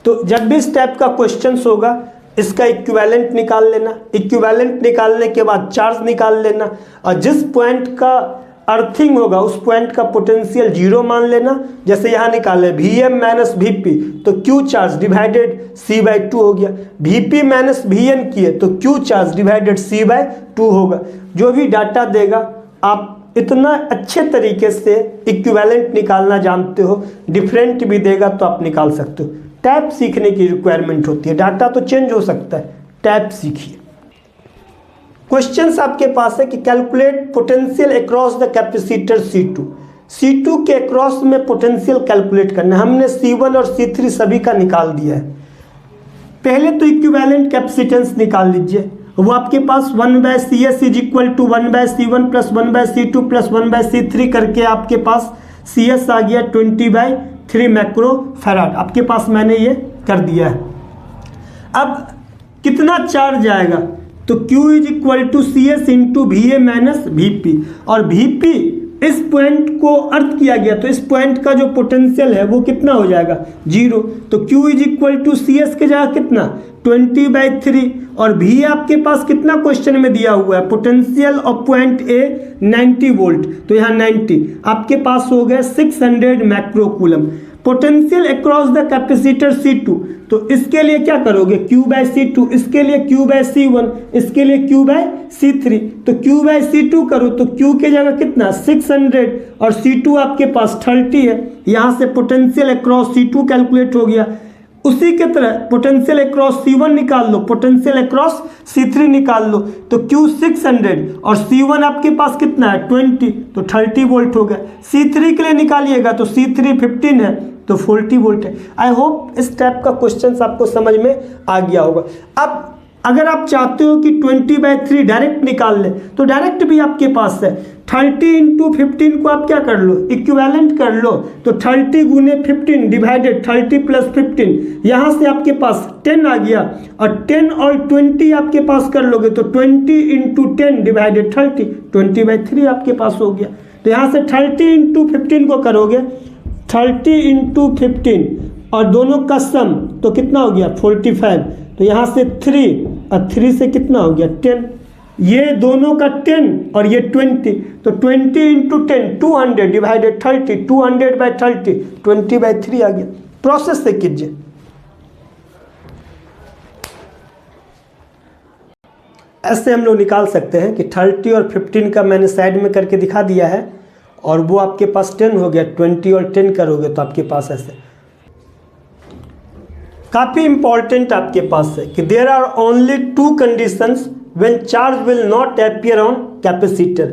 तो जब भी इस टाइप का क्वेश्चन होगा इसका इक्विवेलेंट निकाल लेना, इक्विवेलेंट निकालने के बाद चार्ज निकाल लेना, और जिस पॉइंट का अर्थिंग होगा उस पॉइंट का पोटेंशियल 0 मान लेना। जैसे यहाँ निकाले Vm - Vp, तो Q चार्ज डिवाइडेड C/2 हो गया। Vp - Vn किए तो Q चार्ज डिवाइडेड C/2 होगा। जो भी डाटा देगा आप इतना अच्छे तरीके से इक्विवेलेंट निकालना जानते हो, डिफरेंट भी देगा तो आप निकाल सकते हो। टैप सीखने की रिक्वायरमेंट होती है, डाटा तो चेंज हो सकता है, टैप सीखिए। क्वेश्चंस आपके पास है कि calculate potential across the capacitor C2। C2 के अक्रॉस में पोटेंशियल कैलकुलेट करना है। हमने C1 और C3 सभी का निकाल दिया है। पहले तो इक्विवेलेंट कैपेसिटेंस निकाल लीजिए, वो आपके पास 1/CS = 1/C1 + 1/C2 + 1/C3 करके आपके पास CS आ गया 20/3 माइक्रोफैराड। आपके पास मैंने ये कर दिया है। अब कितना चार्ज आएगा, तो Q = CS × Va - Vp, और Vp इस पॉइंट को अर्थ किया गया तो इस पॉइंट का जो पोटेंशियल है वो कितना हो जाएगा, 0। तो Q = CS के जगह कितना, 20/3, और V आपके पास कितना क्वेश्चन में दिया हुआ है, potential of point A 90 volt, तो यहाँ 90 आपके पास हो गया 600 microcoulomb. Potential across the capacitor C2, तो इसके लिए क्या करोगे, Q/C2, इसके लिए Q/C1, इसके लिए Q/C3, तो Q/C2 करो तो Q के जगह कितना 600 और C2 आपके पास 30 है। यहाँ से पोटेंशियल अक्रॉस C2 कैलकुलेट हो गया। उसी के तरह पोटेंशियल अक्रॉस C1 निकाल लो, पोटेंशियल अक्रॉस C3 निकाल लो, तो Q 600 और C1 आपके पास कितना है 20, तो 30 वोल्ट हो गया। C3 के लिए निकालिएगा तो C3 15 है, तो 40 वोल्ट है। आई होप इस टाइप का क्वेश्चन आपको समझ में आ गया होगा। अब अगर आप चाहते हो कि 20/3 डायरेक्ट निकाल ले तो डायरेक्ट भी आपके पास है। 30 × 15 को आप क्या कर लो, इक्विवेलेंट कर लो, तो 30 × 15 डिवाइडेड 30 + 15, यहाँ से आपके पास 10 आ गया, और 10 और 20 आपके पास कर लोगे तो 20 × 10 डिवाइडेड 30, 20/3 आपके पास हो गया। तो यहाँ से 30 × 15 को करोगे, 30 × 15 और दोनों का सम तो कितना हो गया 45, तो यहाँ से 3 और 3 से कितना हो गया 10, ये दोनों का 10 और ये 20, तो 20 × 10 200 डिवाइडेड 30, 200/30 20/3 आ गया। प्रोसेस से कीजिए। ऐसे हम लोग निकाल सकते हैं कि 30 और 15 का मैंने साइड में करके दिखा दिया है, और वो आपके पास 10 हो गया। 20 और 10 करोगे तो आपके पास ऐसे काफ़ी इंपॉर्टेंट आपके पास है कि there are only 2 conditions when charge will not appear on capacitor,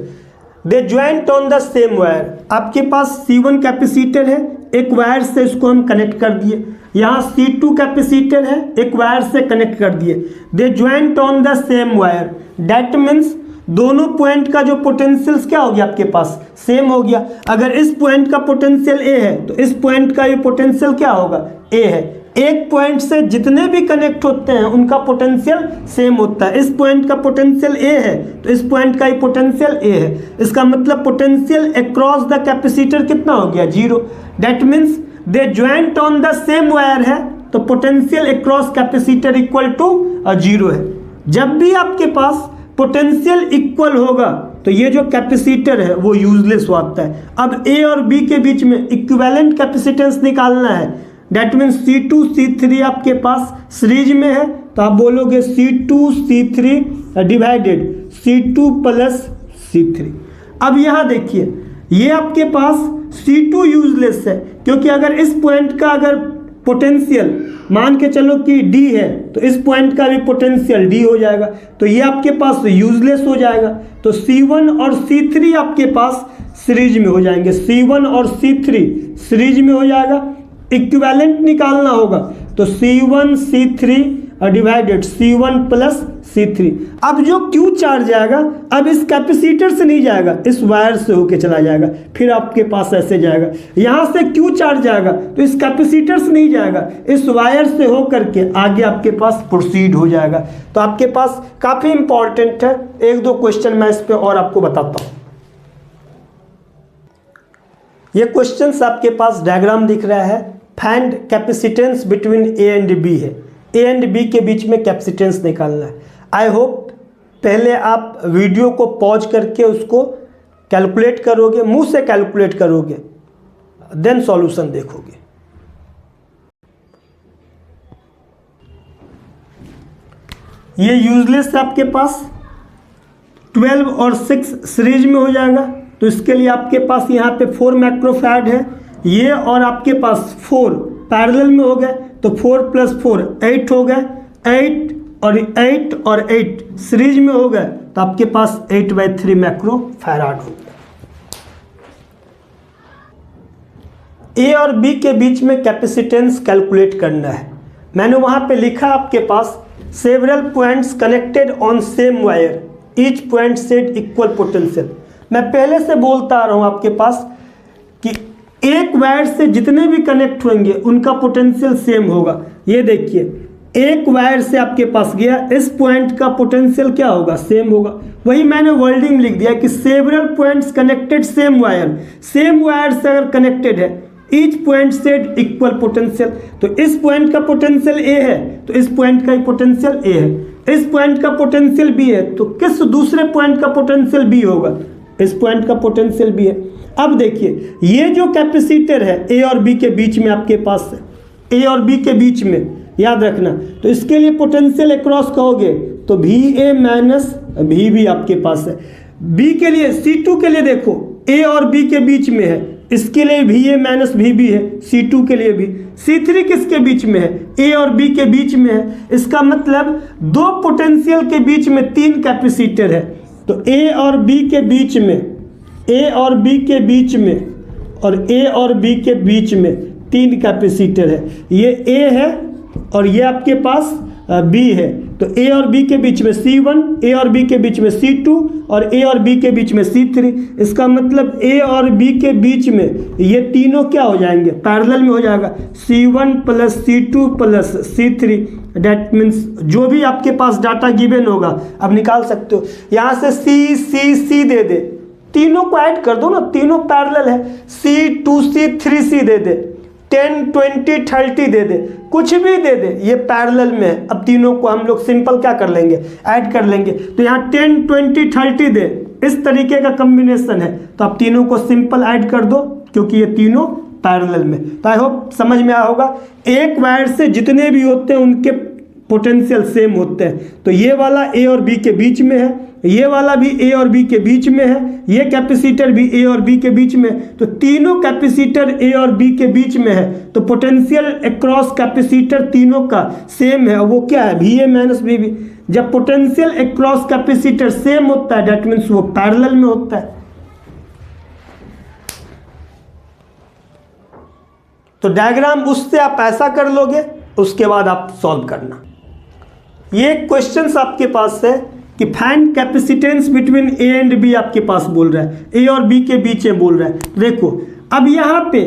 they joint on the same wire. आपके पास C1 कैपेसिटर है, एक वायर से इसको हम कनेक्ट कर दिए, यहाँ C2 कैपेसिटर है, एक वायर से कनेक्ट कर दिए, they joint on the same wire. That means दोनों पॉइंट का जो पोटेंशियल क्या हो गया आपके पास सेम हो गया। अगर इस पॉइंट का पोटेंशियल A है तो इस पॉइंट का ये पोटेंशियल क्या होगा A है। एक पॉइंट से जितने भी कनेक्ट होते हैं उनका पोटेंशियल सेम होता है। इस पॉइंट का पोटेंशियल A है तो इस पॉइंट का ही पोटेंशियल A है। इसका मतलब पोटेंशियल अक्रॉस द कैपेसिटर कितना हो गया 0। That means they joint on the same wire है, तो potential across capacitor equal to 0 है। जब भी आपके पास पोटेंशियल इक्वल होगा तो ये जो कैपेसिटर है वो यूजलेस होता है। अब A और B के बीच में इक्विवेलेंट कैपेसिटेंस निकालना है। दैट मीन्स C2 C3 आपके पास सीरीज में है, तो आप बोलोगे C2 C3 divided C2 + C3। अब यहाँ देखिए ये आपके पास C2 यूजलेस है, क्योंकि अगर इस पॉइंट का अगर पोटेंशियल मान के चलो कि D है तो इस पॉइंट का भी पोटेंशियल D हो जाएगा, तो ये आपके पास यूजलेस हो जाएगा। तो C1 और C3 आपके पास सीरीज में हो जाएंगे, C1 और C3 सीरीज में हो जाएगा। इक्विवेलेंट निकालना होगा तो C1 C3 divided C1 + C3। अब जो Q चार्ज आएगा अब इस कैपेसिटर से नहीं जाएगा, इस वायर से होके चला जाएगा, फिर आपके पास ऐसे जाएगा। यहाँ से Q चार्ज आएगा तो इस कैपेसिटर से नहीं जाएगा, इस वायर से हो करके आगे आपके पास प्रोसीड हो जाएगा। तो आपके पास काफ़ी इंपॉर्टेंट है। 1-2 क्वेश्चन मैं इस पर और आपको बताता हूँ। ये क्वेश्चन आपके पास डायग्राम दिख रहा है, find capacitance between A and B है। A एंड B के बीच में कैपेसिटेंस निकालना है। आई होप पहले आप वीडियो को पॉज करके उसको कैलकुलेट करोगे, मुंह से कैलकुलेट करोगे, देन सॉल्यूशन देखोगे। ये यूजलेस आपके पास 12 और 6 सीरीज में हो जाएगा, तो इसके लिए आपके पास यहाँ पे 4 माइक्रोफैराड है, ये और आपके पास 4 पैरेलल में हो गए, तो 4 + 4 8 हो गए, 8 और 8 सीरीज में हो गए, तो आपके पास 8/3 माइक्रोफैराड हो गया। A और B के बीच में कैपेसिटेंस कैलकुलेट करना है। मैंने वहाँ पे लिखा आपके पास several points connected on same wire, each point set equal potential. मैं पहले से बोलता आ रहा हूँ आपके पास कि एक वायर से जितने भी कनेक्ट होंगे उनका पोटेंशियल सेम होगा। ये देखिए एक वायर से आपके पास गया, इस पॉइंट का पोटेंशियल क्या होगा सेम होगा। वही मैंने वर्डिंग लिख दिया कि several points connected same wire से अगर कनेक्टेड है each point set equal potential. तो इस पॉइंट का पोटेंशियल A है तो इस पॉइंट का पोटेंशियल A है, इस पॉइंट का पोटेंशियल B है तो किस दूसरे पॉइंट का पोटेंशियल B होगा, इस पॉइंट का पोटेंशियल B है। अब देखिए ये जो कैपेसिटर है A और B के बीच में आपके पास है, A और B के बीच में याद रखना, तो इसके लिए पोटेंशियल अक्रॉस कहोगे तो VA - VB आपके पास है। B के लिए C2 के लिए देखो A और B के बीच में है, इसके लिए VA - VB है, C2 के लिए भी। C3 किसके बीच में है, A और B के बीच में है। इसका मतलब दो पोटेंशियल के बीच में 3 कैपेसिटर है, तो A और B के बीच में, A और B के बीच में और A और B के बीच में 3 कैपेसिटर है, ये ए है और ये आपके पास बी है। तो ए और बी के बीच में C1, ए और बी के बीच में C2 और ए और बी के बीच में C3। इसका मतलब ए और बी के बीच में ये तीनों क्या हो जाएंगे, पैरेलल में हो जाएगा, C1 plus C2 plus C3। That means जो भी आपके पास डाटा गिवन होगा अब निकाल सकते हो। यहाँ से C दे दे, तीनों को ऐड कर दो ना, तीनों पैरेलल है। C2C 3C दे दे, 10 20 30 दे दे, कुछ भी दे दे, ये पैरेलल में है। अब तीनों को हम लोग सिंपल क्या कर लेंगे, ऐड कर लेंगे। तो यहाँ 10 20 30 दे, इस तरीके का कॉम्बिनेशन है। तो आप तीनों को सिंपल ऐड कर दो क्योंकि ये तीनों पैरेलल में। तो आई होप समझ में आया होगा। एक वायर से जितने भी होते हैं उनके पोटेंशियल सेम होते हैं। तो ये वाला ए और बी के बीच में है, ये वाला भी ए और बी के बीच में है, ये कैपेसिटर भी ए और बी के बीच में। तो तीनों कैपेसिटर ए और बी के बीच में है, तो पोटेंशियल अक्रॉस कैपेसिटर तीनों का सेम है। वो क्या है, V A minus V B. जब पोटेंशियल अक्रॉस कैपेसिटर सेम होता है दैट मीन्स वो पैरेलल में होता है। तो डायग्राम उससे आप ऐसा कर लोगे, उसके बाद आप सॉल्व करना। ये क्वेश्चंस आपके पास है कि find capacitance between A and B आपके पास बोल रहा है, ए और बी के बीच में बोल रहा है। देखो अब यहाँ पे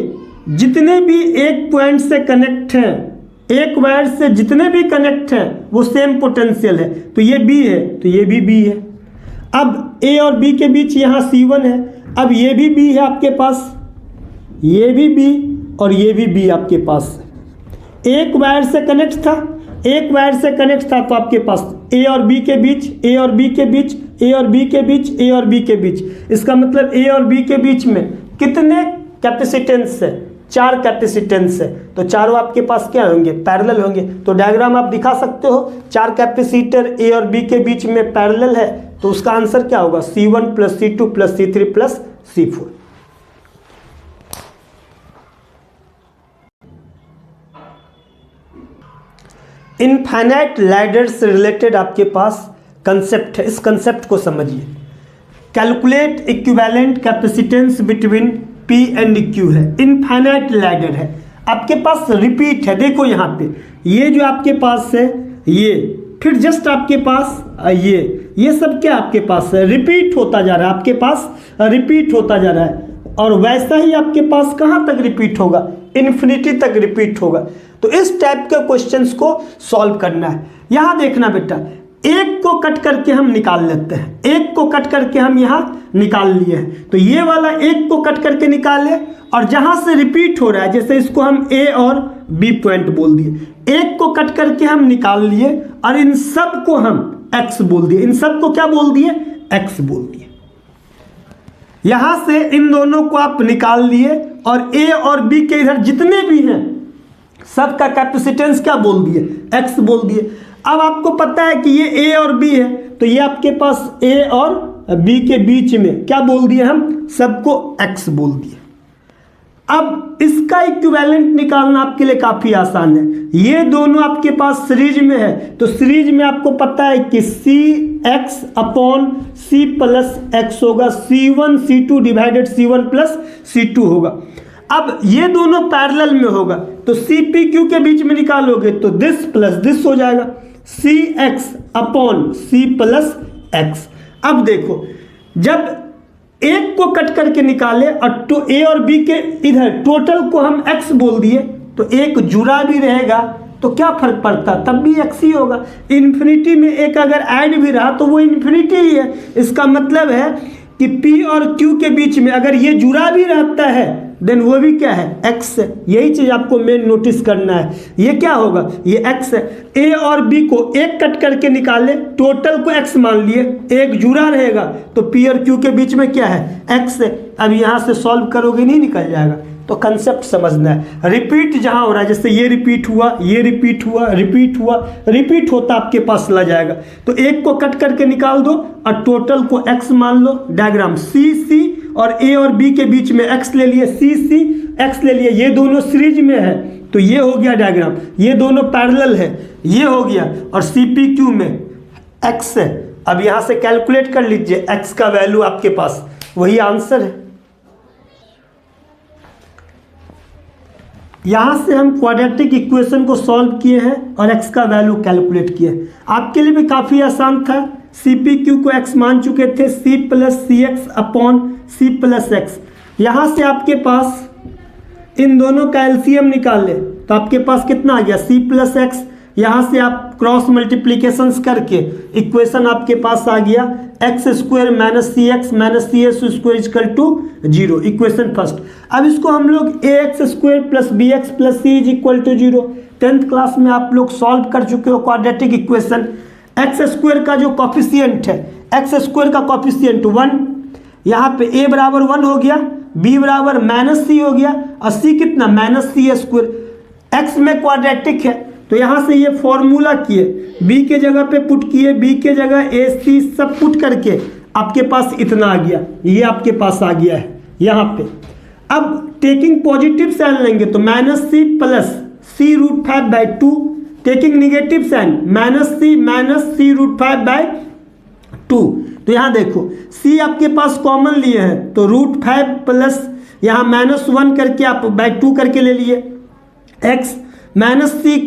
जितने भी एक पॉइंट से कनेक्ट हैं, एक वायर से जितने भी कनेक्ट हैं वो सेम पोटेंशियल है। तो ये बी है तो ये भी बी है। अब ए और बी के बीच यहाँ C1 है, अब ये भी बी है आपके पास, ये भी बी और ये भी बी आपके पास। एक वायर से कनेक्ट था, एक वायर से कनेक्ट था, तो आपके पास ए और बी के बीच, ए और बी के बीच, ए और बी के बीच, ए और बी के बीच। इसका मतलब ए और बी के बीच में कितने कैपेसिटेंस है, 4 कैपेसिटेंस है। तो चारों आपके पास क्या होंगे, पैरेलल होंगे। तो डायग्राम आप दिखा सकते हो, 4 कैपेसिटर ए और बी के बीच में पैरेलल है। तो उसका आंसर क्या होगा, C1 plus C2 plus C3 plus C4। Infinite ladder से रिलेटेड आपके पास कंसेप्ट है, इस कंसेप्ट को समझिए। Calculate equivalent capacitance between P and Q है, इनफाइनाइट लैडर है, आपके पास रिपीट है। देखो यहाँ पे ये जो आपके पास है, ये फिर जस्ट आपके पास ये सब क्या आपके पास है, रिपीट होता जा रहा है, आपके पास रिपीट होता जा रहा है। और वैसा ही आपके पास कहाँ तक रिपीट होगा, इन्फिनिटी तक रिपीट होगा। तो इस टाइप के क्वेश्चंस को सॉल्व करना है। यहाँ देखना बेटा, एक को कट करके हम निकाल लेते हैं, एक को कट करके हम यहाँ निकाल लिए हैं। तो ये वाला एक को कट करके निकाले और जहाँ से रिपीट हो रहा है, जैसे इसको हम ए और बी पॉइंट बोल दिए, एक को कट करके हम निकाल लिए और इन सब को हम एक्स बोल दिए, इन सब को क्या बोल दिए, एक्स बोल दिए। यहां से इन दोनों को आप निकाल लिए और ए और बी के इधर जितने भी हैं सबका कैपेसिटेंस क्या बोल दिए, एक्स बोल दिए। अब आपको पता है कि ये ए और बी है, तो ये आपके पास ए और बी के बीच में क्या बोल दिए, हम सबको एक्स बोल दिए। अब इसका इक्विवेलेंट निकालना आपके लिए काफी आसान है। ये दोनों आपके पास सीरीज में है, तो सीरीज में आपको पता है कि c x upon c plus x होगा, C1 C2 divided C1 plus C2 होगा। अब ये दोनों पैरेलल में होगा, तो CPQ के बीच में निकालोगे तो दिस प्लस दिस हो जाएगा, CX upon C plus x. अब देखो, जब एक को कट करके निकाले और तो ए और बी के इधर टोटल को हम एक्स बोल दिए, तो एक जुड़ा भी रहेगा तो क्या फर्क पड़ता, तब भी एक्स ही होगा। इन्फिनिटी में एक अगर ऐड भी रहा तो वो इन्फिनिटी ही है। इसका मतलब है कि पी और क्यू के बीच में अगर ये जुड़ा भी रहता है देन वो भी क्या है, एक्स है। यही चीज आपको मेन नोटिस करना है। ये क्या होगा, ये एक्स है। ए और बी को एक कट करके निकाले, टोटल को एक्स मान लिए, एक जुड़ा रहेगा तो पी और क्यू के बीच में क्या है, एक्स है। अब यहां से सॉल्व करोगे नहीं निकल जाएगा। तो कंसेप्ट समझना है। रिपीट जहां हो रहा है, जैसे ये रिपीट हुआ, ये रिपीट हुआ, रिपीट हुआ, रिपीट होता आपके पास चला जाएगा। तो एक को कट करके निकाल दो और टोटल को एक्स मान लो। डायग्राम सी सी और ए और बी के बीच में एक्स ले लिए, सी सी एक्स ले लिए, ये दोनों सीरीज में है तो ये हो गया डायग्राम। ये दोनों पैरेलल है, ये हो गया, और सी पी क्यू में एक्स है। अब यहां से कैलकुलेट कर लीजिए, एक्स का वैल्यू आपके पास वही आंसर है। यहाँ से हम क्वाड्रेटिक इक्वेशन को सॉल्व किए हैं और x का वैल्यू कैलकुलेट किए हैं। आपके लिए भी काफ़ी आसान था। सी पी क्यू को x मान चुके थे, c plus c x upon c plus x. यहाँ से आपके पास इन दोनों का एलसीएम निकाल ले तो आपके पास कितना आ गया, c प्लस एक्स। यहाँ से आप क्रॉस मल्टीप्लीकेशंस करके इक्वेशन आपके पास आ गया x square minus c s square equal to 0, equation first. अब इसको हम लोग a x square plus b x plus c is equal to 0 10th class में आप लोग सॉल्व कर चुके हो क्वाड्रेटिक इक्वेशन। एक्स स्क्वायर का जो कॉफिशिएंट है, एक्स स्क्वायर का कॉफिशिएंट 1, यहाँ पे a बराबर 1 हो गया, b बराबर माइनस सी हो गया और c कितना माइनस सी स्क्वायर। एक्स में क्वाड्रेटिक है तो यहाँ से ये फॉर्मूला किए, b के जगह पे पुट किए, b के जगह a c सब पुट करके आपके पास इतना आ गया, ये आपके पास आ गया है यहाँ पे। अब टेकिंग पॉजिटिव साइन लेंगे तो minus C plus C root 5 by 2, taking negative sign minus C root 5 by 2। तो यहाँ देखो c आपके पास कॉमन लिए हैं तो रूट 5 प्लस यहाँ -1 करके आप बाई 2 करके ले लिए, x माइनस सी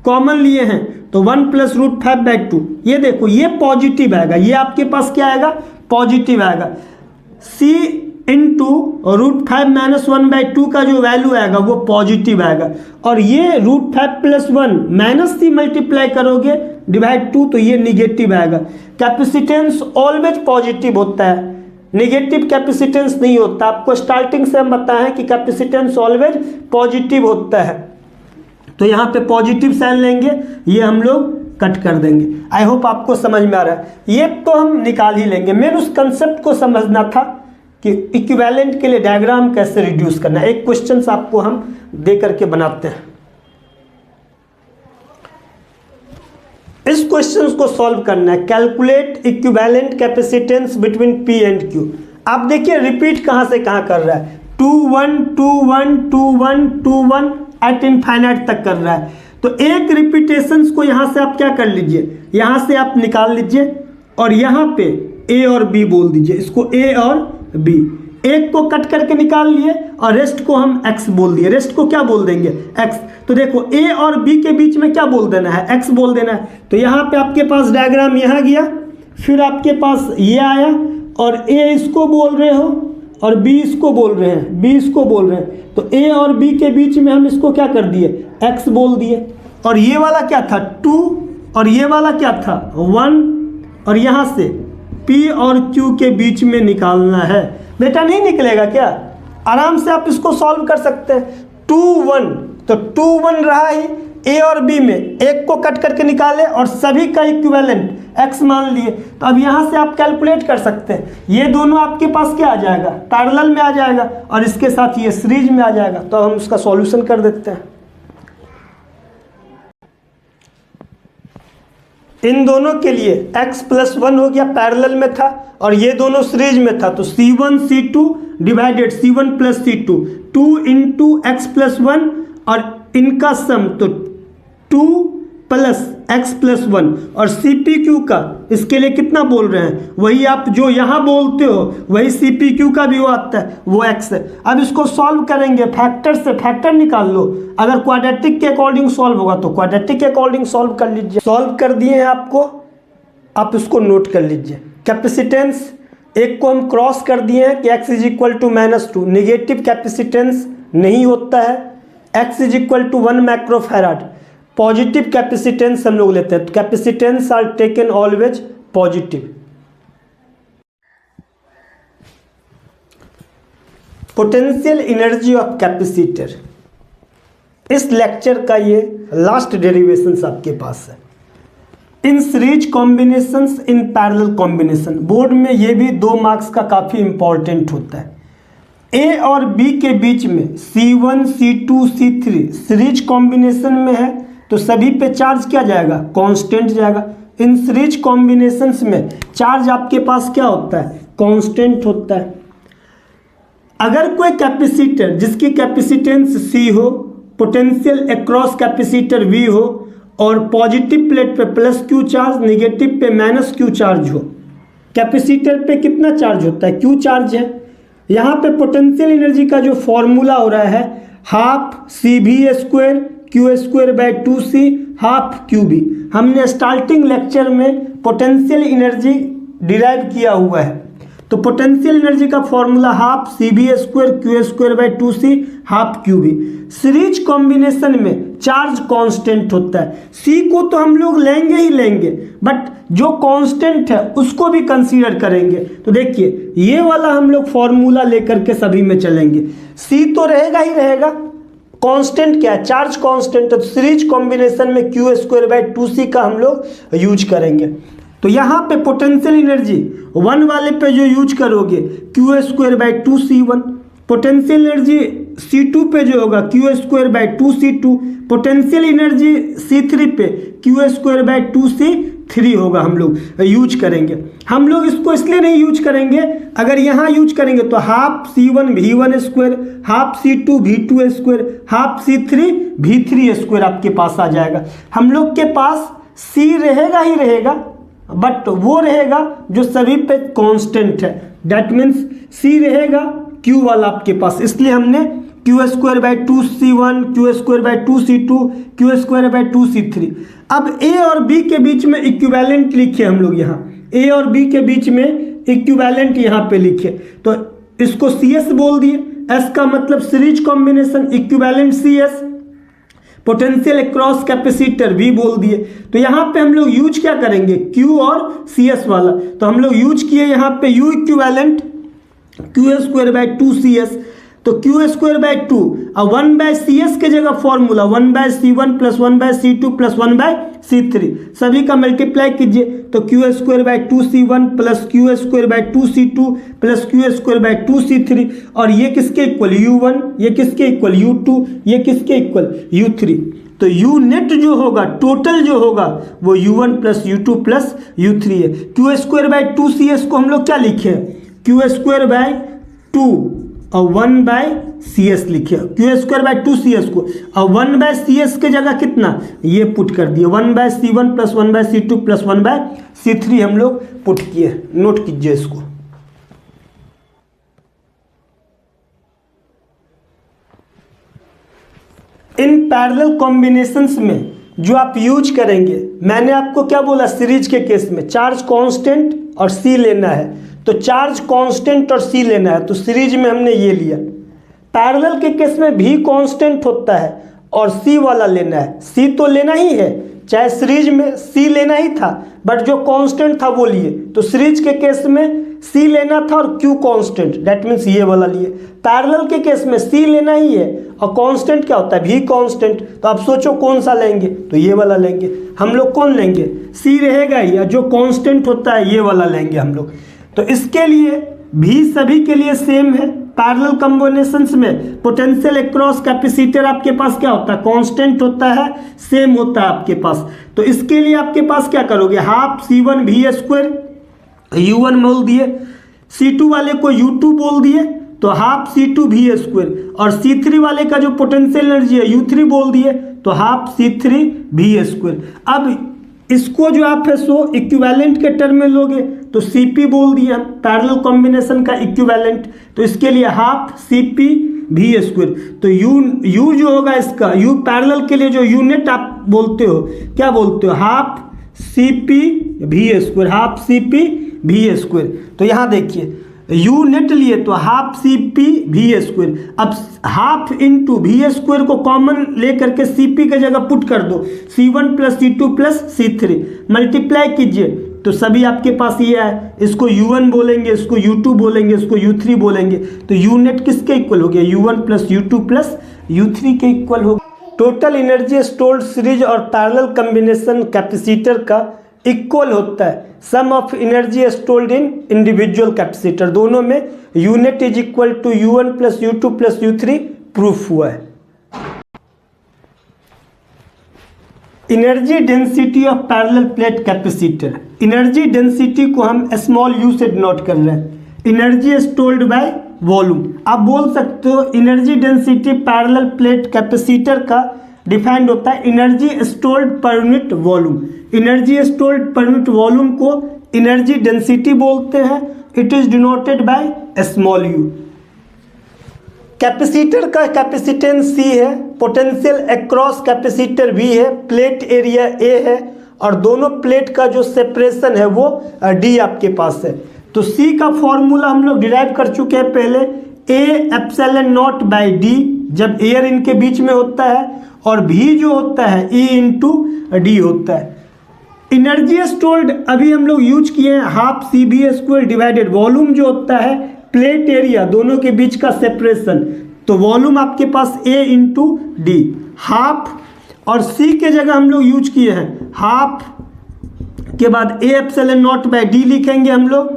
कॉमन लिए हैं तो 1 प्लस रूट 5 बाई 2। ये देखो ये पॉजिटिव आएगा, ये आपके पास क्या आएगा, पॉजिटिव आएगा। c into root 5 minus 1 by 2 का जो वैल्यू आएगा वो पॉजिटिव आएगा। और ये root 5 plus 1 minus C multiply करोगे डिवाइड 2 तो ये निगेटिव आएगा। कैपेसिटेंस ऑलवेज पॉजिटिव होता है, नेगेटिव कैपेसिटेंस नहीं होता। आपको स्टार्टिंग से हम बताएं कि कैपेसिटेंस ऑलवेज पॉजिटिव होता है। तो यहाँ पे पॉजिटिव साइन लेंगे, ये हम लोग कट कर देंगे। आई होप आपको समझ में आ रहा है। ये तो हम निकाल ही लेंगे, मेन उस कंसेप्ट को समझना था कि इक्विवेलेंट के लिए डायग्राम कैसे रिड्यूस करना है। एक क्वेश्चन आपको हम दे करके बनाते हैं। इस क्वेश्चन को सॉल्व करना है, calculate equivalent capacitance between P and Q। आप देखिए रिपीट कहां से कहां कर रहा है, 2 1 2 1 2 1 2 1 एट इनफाइनाइट तक कर रहा है। तो एक रिपीटेशंस को यहां से आप क्या कर लीजिए, यहां से आप निकाल लीजिए और यहां पे A और B बोल दीजिए, इसको A और B। एक को कट करके निकाल लिए और रेस्ट को हम x बोल दिए। रेस्ट को क्या बोल देंगे, x। तो देखो a और b के बीच में क्या बोल देना है, x बोल देना है। तो यहाँ पे आपके पास डायग्राम यहाँ गया, फिर आपके पास ये आया और a इसको बोल रहे हो और b इसको बोल रहे हैं, b इसको बोल रहे हैं। तो a और b के बीच में हम इसको क्या कर दिए, x बोल दिए। और ये वाला क्या था 2 और ये वाला क्या था 1 और यहाँ से p और q के बीच में निकालना है। बेटा नहीं निकलेगा क्या, आराम से आप इसको सॉल्व कर सकते हैं। 2 1 तो 2 1 रहा ही, a और b में एक को कट करके निकाले और सभी का इक्विवेलेंट x मान लिए। तो अब यहाँ से आप कैलकुलेट कर सकते हैं, ये दोनों आपके पास क्या आ जाएगा, पैरेलल में आ जाएगा और इसके साथ ये सीरीज में आ जाएगा। तो हम उसका सॉल्यूशन कर देते हैं। इन दोनों के लिए x प्लस 1 हो गया, पैरेलल में था और ये दोनों सीरीज में था। तो c1 c2 divided c1 plus c2 2 into x plus 1 और इनका सम तो 2 प्लस एक्स प्लस 1 और CPQ का इसके लिए कितना बोल रहे हैं, वही आप जो यहाँ बोलते हो वही CPQ का भी वो आता है, वो x है। अब इसको सॉल्व करेंगे फैक्टर से, फैक्टर निकाल लो। अगर क्वाड्रेटिक के अकॉर्डिंग सॉल्व होगा तो क्वाड्रेटिक के अकॉर्डिंग सॉल्व कर लीजिए। सॉल्व कर दिए हैं आपको, आप इसको नोट कर लीजिए। कैपेसिटेंस एक को हम क्रॉस कर दिए हैं कि x is equal to -2, negative capacitance नहीं होता है। x is equal to 1 microfarad, positive capacitance हम लोग लेते हैं। तो capacitance are taken always positive. Potential energy of capacitor, इस लेक्चर का ये लास्ट डेरिवेशंस आपके पास है। In series combinations, in parallel combination, board में ये भी 2 मार्क्स का काफ़ी इंपॉर्टेंट होता है। A और B के बीच में C1 C2 C3 series combination में है तो सभी पे चार्ज क्या जाएगा, कांस्टेंट जाएगा। इन सीरीज कॉम्बिनेशंस में चार्ज आपके पास क्या होता है, कांस्टेंट होता है। अगर कोई कैपेसिटर जिसकी कैपेसिटेंस C हो, पोटेंशियल अक्रॉस कैपेसिटर V हो और पॉजिटिव प्लेट पे +Q चार्ज, निगेटिव पे -Q चार्ज हो, कैपेसिटर पे कितना चार्ज होता है, Q चार्ज है। यहाँ पे पोटेंशियल एनर्जी का जो फॉर्मूला हो रहा है half C V square Q square by 2c half Q V. हमने स्टार्टिंग लेक्चर में पोटेंशियल एनर्जी डिराइव किया हुआ है, तो पोटेंशियल एनर्जी का formula half C V square Q square by 2c half Q V. Series combination में चार्ज कांस्टेंट होता है, सी को तो हम लोग लेंगे ही लेंगे, बट जो कांस्टेंट है उसको भी कंसीडर करेंगे। तो देखिए ये वाला हम लोग फॉर्मूला लेकर के सभी में चलेंगे। सी तो रहेगा ही रहेगा, कांस्टेंट क्या है, चार्ज कांस्टेंट है, तो सीरीज कॉम्बिनेशन में क्यू स्क्वायर बाय 2c का हम लोग यूज करेंगे। तो यहाँ पे पोटेंशियल एनर्जी 1 वाले पे जो यूज करोगे Q square by 2c1, potential energy C2 पे जो होगा Q square by 2c2, potential energy C3 पे क्यू स्क्वायर बाय 2c3 होगा, हम लोग यूज करेंगे। हम लोग इसको इसलिए नहीं यूज करेंगे, अगर यहाँ यूज करेंगे तो half C1 V1 square, half C2 V2 square, half C3 V3 square आपके पास आ जाएगा। हम लोग के पास C रहेगा ही रहेगा, बट वो रहेगा जो सभी पे कांस्टेंट है, दैट मीन्स C रहेगा Q वाला आपके पास, इसलिए हमने Q square by 2c1 Q square by 2c2 Q square by 2c3। अब ए और बी के बीच में इक्विवेलेंट लिखे हम लोग, यहाँ ए और बी के बीच में इक्विवेलेंट यहाँ पे लिखे, तो इसको CS बोल दिए। S का मतलब series combination, equivalent CS, potential across capacitor V बोल दिए। तो यहाँ पे हम लोग यूज क्या करेंगे, Q और CS वाला, तो हम लोग यूज किए यहाँ पे U equivalent Q square bye 2CS, तो क्यू स्क्वायर बाय 2 और 1 बाय CS के जगह formula 1 by C1 plus 1 by C2 plus 1 by C3, सभी का मल्टीप्लाई कीजिए तो Q square by 2C1 plus Q square by 2C2 plus Q square by 2C3, और ये किसके इक्वल U1, ये किसके इक्वल U2, ये किसके इक्वल U3। तो यू नेट जो होगा, टोटल जो होगा वो U1 plus U2 plus U3 है। क्यू स्क्वायर बाय 2CS को हम लोग क्या लिखे हैं, क्यू स्क्वायर बाय 2 और 1 बाय CS लिखे, क्यू स्क्वायर बाय 2CS को, और 1 बाय CS के जगह कितना ये पुट कर दिए, 1 by C1 plus 1 by C2 plus 1 by C3 हम लोग पुट किए, नोट कीजिए इसको। इन पैरेलल कॉम्बिनेशंस में जो आप यूज करेंगे, मैंने आपको क्या बोला, सीरीज के केस में चार्ज कांस्टेंट और C लेना है, तो चार्ज कांस्टेंट और C लेना है, तो सीरीज में हमने ये लिया। पैरेलल के केस में भी कांस्टेंट होता है और C वाला लेना है, C तो लेना ही है, चाहे सीरीज में C लेना ही था, बट जो कांस्टेंट था वो लिए, तो सीरीज के केस में C लेना था और Q कांस्टेंट, दैट मीन्स ये वाला लिए। पैरेलल के केस में C लेना ही है और कांस्टेंट क्या होता है, भी कांस्टेंट, तो आप सोचो कौन सा लेंगे, तो ये वाला लेंगे। हम लोग कौन लेंगे, C रहेगा ही, जो कांस्टेंट होता है ये वाला लेंगे हम लोग। तो इसके लिए भी सभी के लिए सेम है। पैरेलल कॉम्बिनेशंस में पोटेंशियल अक्रॉस कैपेसिटर आपके पास क्या होता है, कांस्टेंट होता है, सेम होता है आपके पास। तो इसके लिए आपके पास क्या करोगे, half C1 V square U1 बोल दिए, C2 वाले को U2 बोल दिए, तो हाफ C2 V स्क्वायर, और C3 वाले का जो पोटेंशियल एनर्जी है U3 बोल दिए, तो हाफ C3 V स्क्वायर। अब इसको जो आप है सो इक्विवेलेंट के टर्म में लोगे तो CP बोल दिया, पैरेलल कॉम्बिनेशन का इक्विवेलेंट, तो इसके लिए हाफ CP V स्क्वायर। तो U जो होगा इसका, U पैरेलल के लिए जो यूनिट आप बोलते हो, क्या बोलते हो, half CP V square, half CP V square. तो यहाँ देखिए U नेट लिए तो हाफ CP V स्क्वायर, अब हाफ इंटू V स्क्वायर को कॉमन लेकर के CP की जगह पुट कर दो, C1 plus C2 plus C3 multiply कीजिए, तो सभी आपके पास ये है, इसको U1 बोलेंगे, इसको U2 बोलेंगे, इसको U3 बोलेंगे, तो U नेट किसके इक्वल हो गया, U1 plus U2 plus U3 के इक्वल हो गया। टोटल एनर्जी स्टोर्ड सीरीज और पैरेलल कॉम्बिनेशन कैपेसिटर का इक्वल होता है sum of energy stored in individual capacitor, दोनों में unit is equal to U1 plus U2 plus U3 proof हुआ है। Energy density of parallel plate capacitor, energy density को हम स्मॉल u से डिनोट कर रहे हैं, एनर्जी स्टोर्ड बाय वॉल्यूम। आप बोल सकते हो energy density parallel plate capacitor का डिफाइंड होता है energy stored per unit volume. Energy stored per unit volume को एनर्जी डेंसिटी बोलते हैं, it is denoted by small u। Capacitor का कैपेसिटेंस C है, पोटेंशियल अक्रॉस कैपेसिटर V है, प्लेट एरिया A है और दोनों प्लेट का जो सेपरेशन है वो D आपके पास है। तो C का फॉर्मूला हम लोग डिराइव कर चुके हैं पहले, A epsilon not by D जब एयर इनके बीच में होता है, और V जो होता है E इंटू D होता है। एनर्जी स्टोर्ड अभी हम लोग यूज किए हैं हाफ CV² डिवाइडेड वॉल्यूम जो होता है प्लेट एरिया दोनों के बीच का सेपरेशन, तो वॉल्यूम आपके पास A इंटू D हाफ, और C के जगह हम लोग यूज किए हैं हाफ के बाद A epsilon not by D लिखेंगे हम लोग,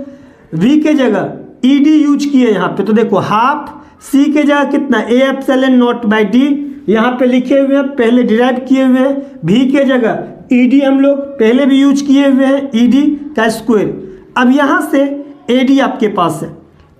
V के जगह ED यूज किए यहाँ पे, तो देखो हाफ, C के जगह कितना A epsilon not by D यहाँ पे लिखे हुए हैं, पहले डिराइव किए हुए हैं, V के जगह ED हम लोग पहले भी यूज किए हुए हैं ED का स्क्वायर। अब यहाँ से AD आपके पास है,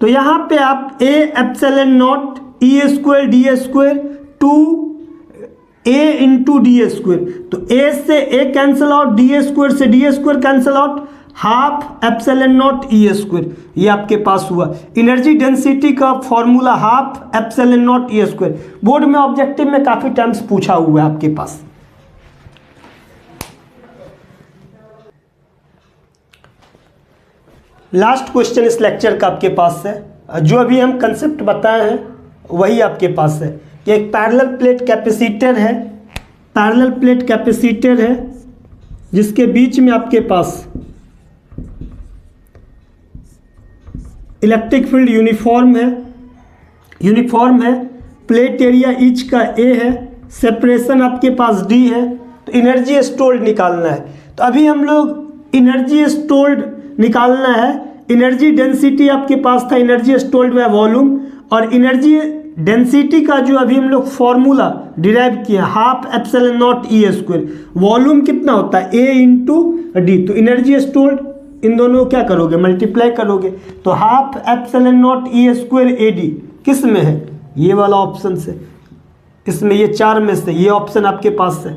तो यहाँ पे आप A epsilon not E² D² 2A into D², तो A से A कैंसिल आउट, D² से D² cancel out, half epsilon not E², ये आपके पास हुआ। एनर्जी डेंसिटी का formula half epsilon not E², board में ऑब्जेक्टिव में काफी टाइम्स पूछा हुआ है आपके पास। लास्ट क्वेश्चन इस लेक्चर का आपके पास है, जो अभी हम कंसेप्ट बताए हैं वही आपके पास है कि एक पैरेलल प्लेट कैपेसिटर है, पैरेलल प्लेट कैपेसिटर है जिसके बीच में आपके पास इलेक्ट्रिक फील्ड यूनिफॉर्म है, प्लेट एरिया ईच का A है, सेपरेशन आपके पास D है, तो एनर्जी स्टोर्ड निकालना है। तो अभी हम लोग एनर्जी स्टोर्ड निकालना है, एनर्जी डेंसिटी आपके पास था एनर्जी स्टोर्ड बाय वॉल्यूम, और एनर्जी डेंसिटी का जो अभी हम लोग फॉर्मूला डिराइव किया half epsilon not E², volume कितना होता है A इंटू D, तो एनर्जी स्टोर्ड इन दोनों क्या करोगे मल्टीप्लाई करोगे, तो half epsilon not E² AD किस में है, ये वाला ऑप्शन से, इसमें ये 4 में से ये ऑप्शन आपके पास है।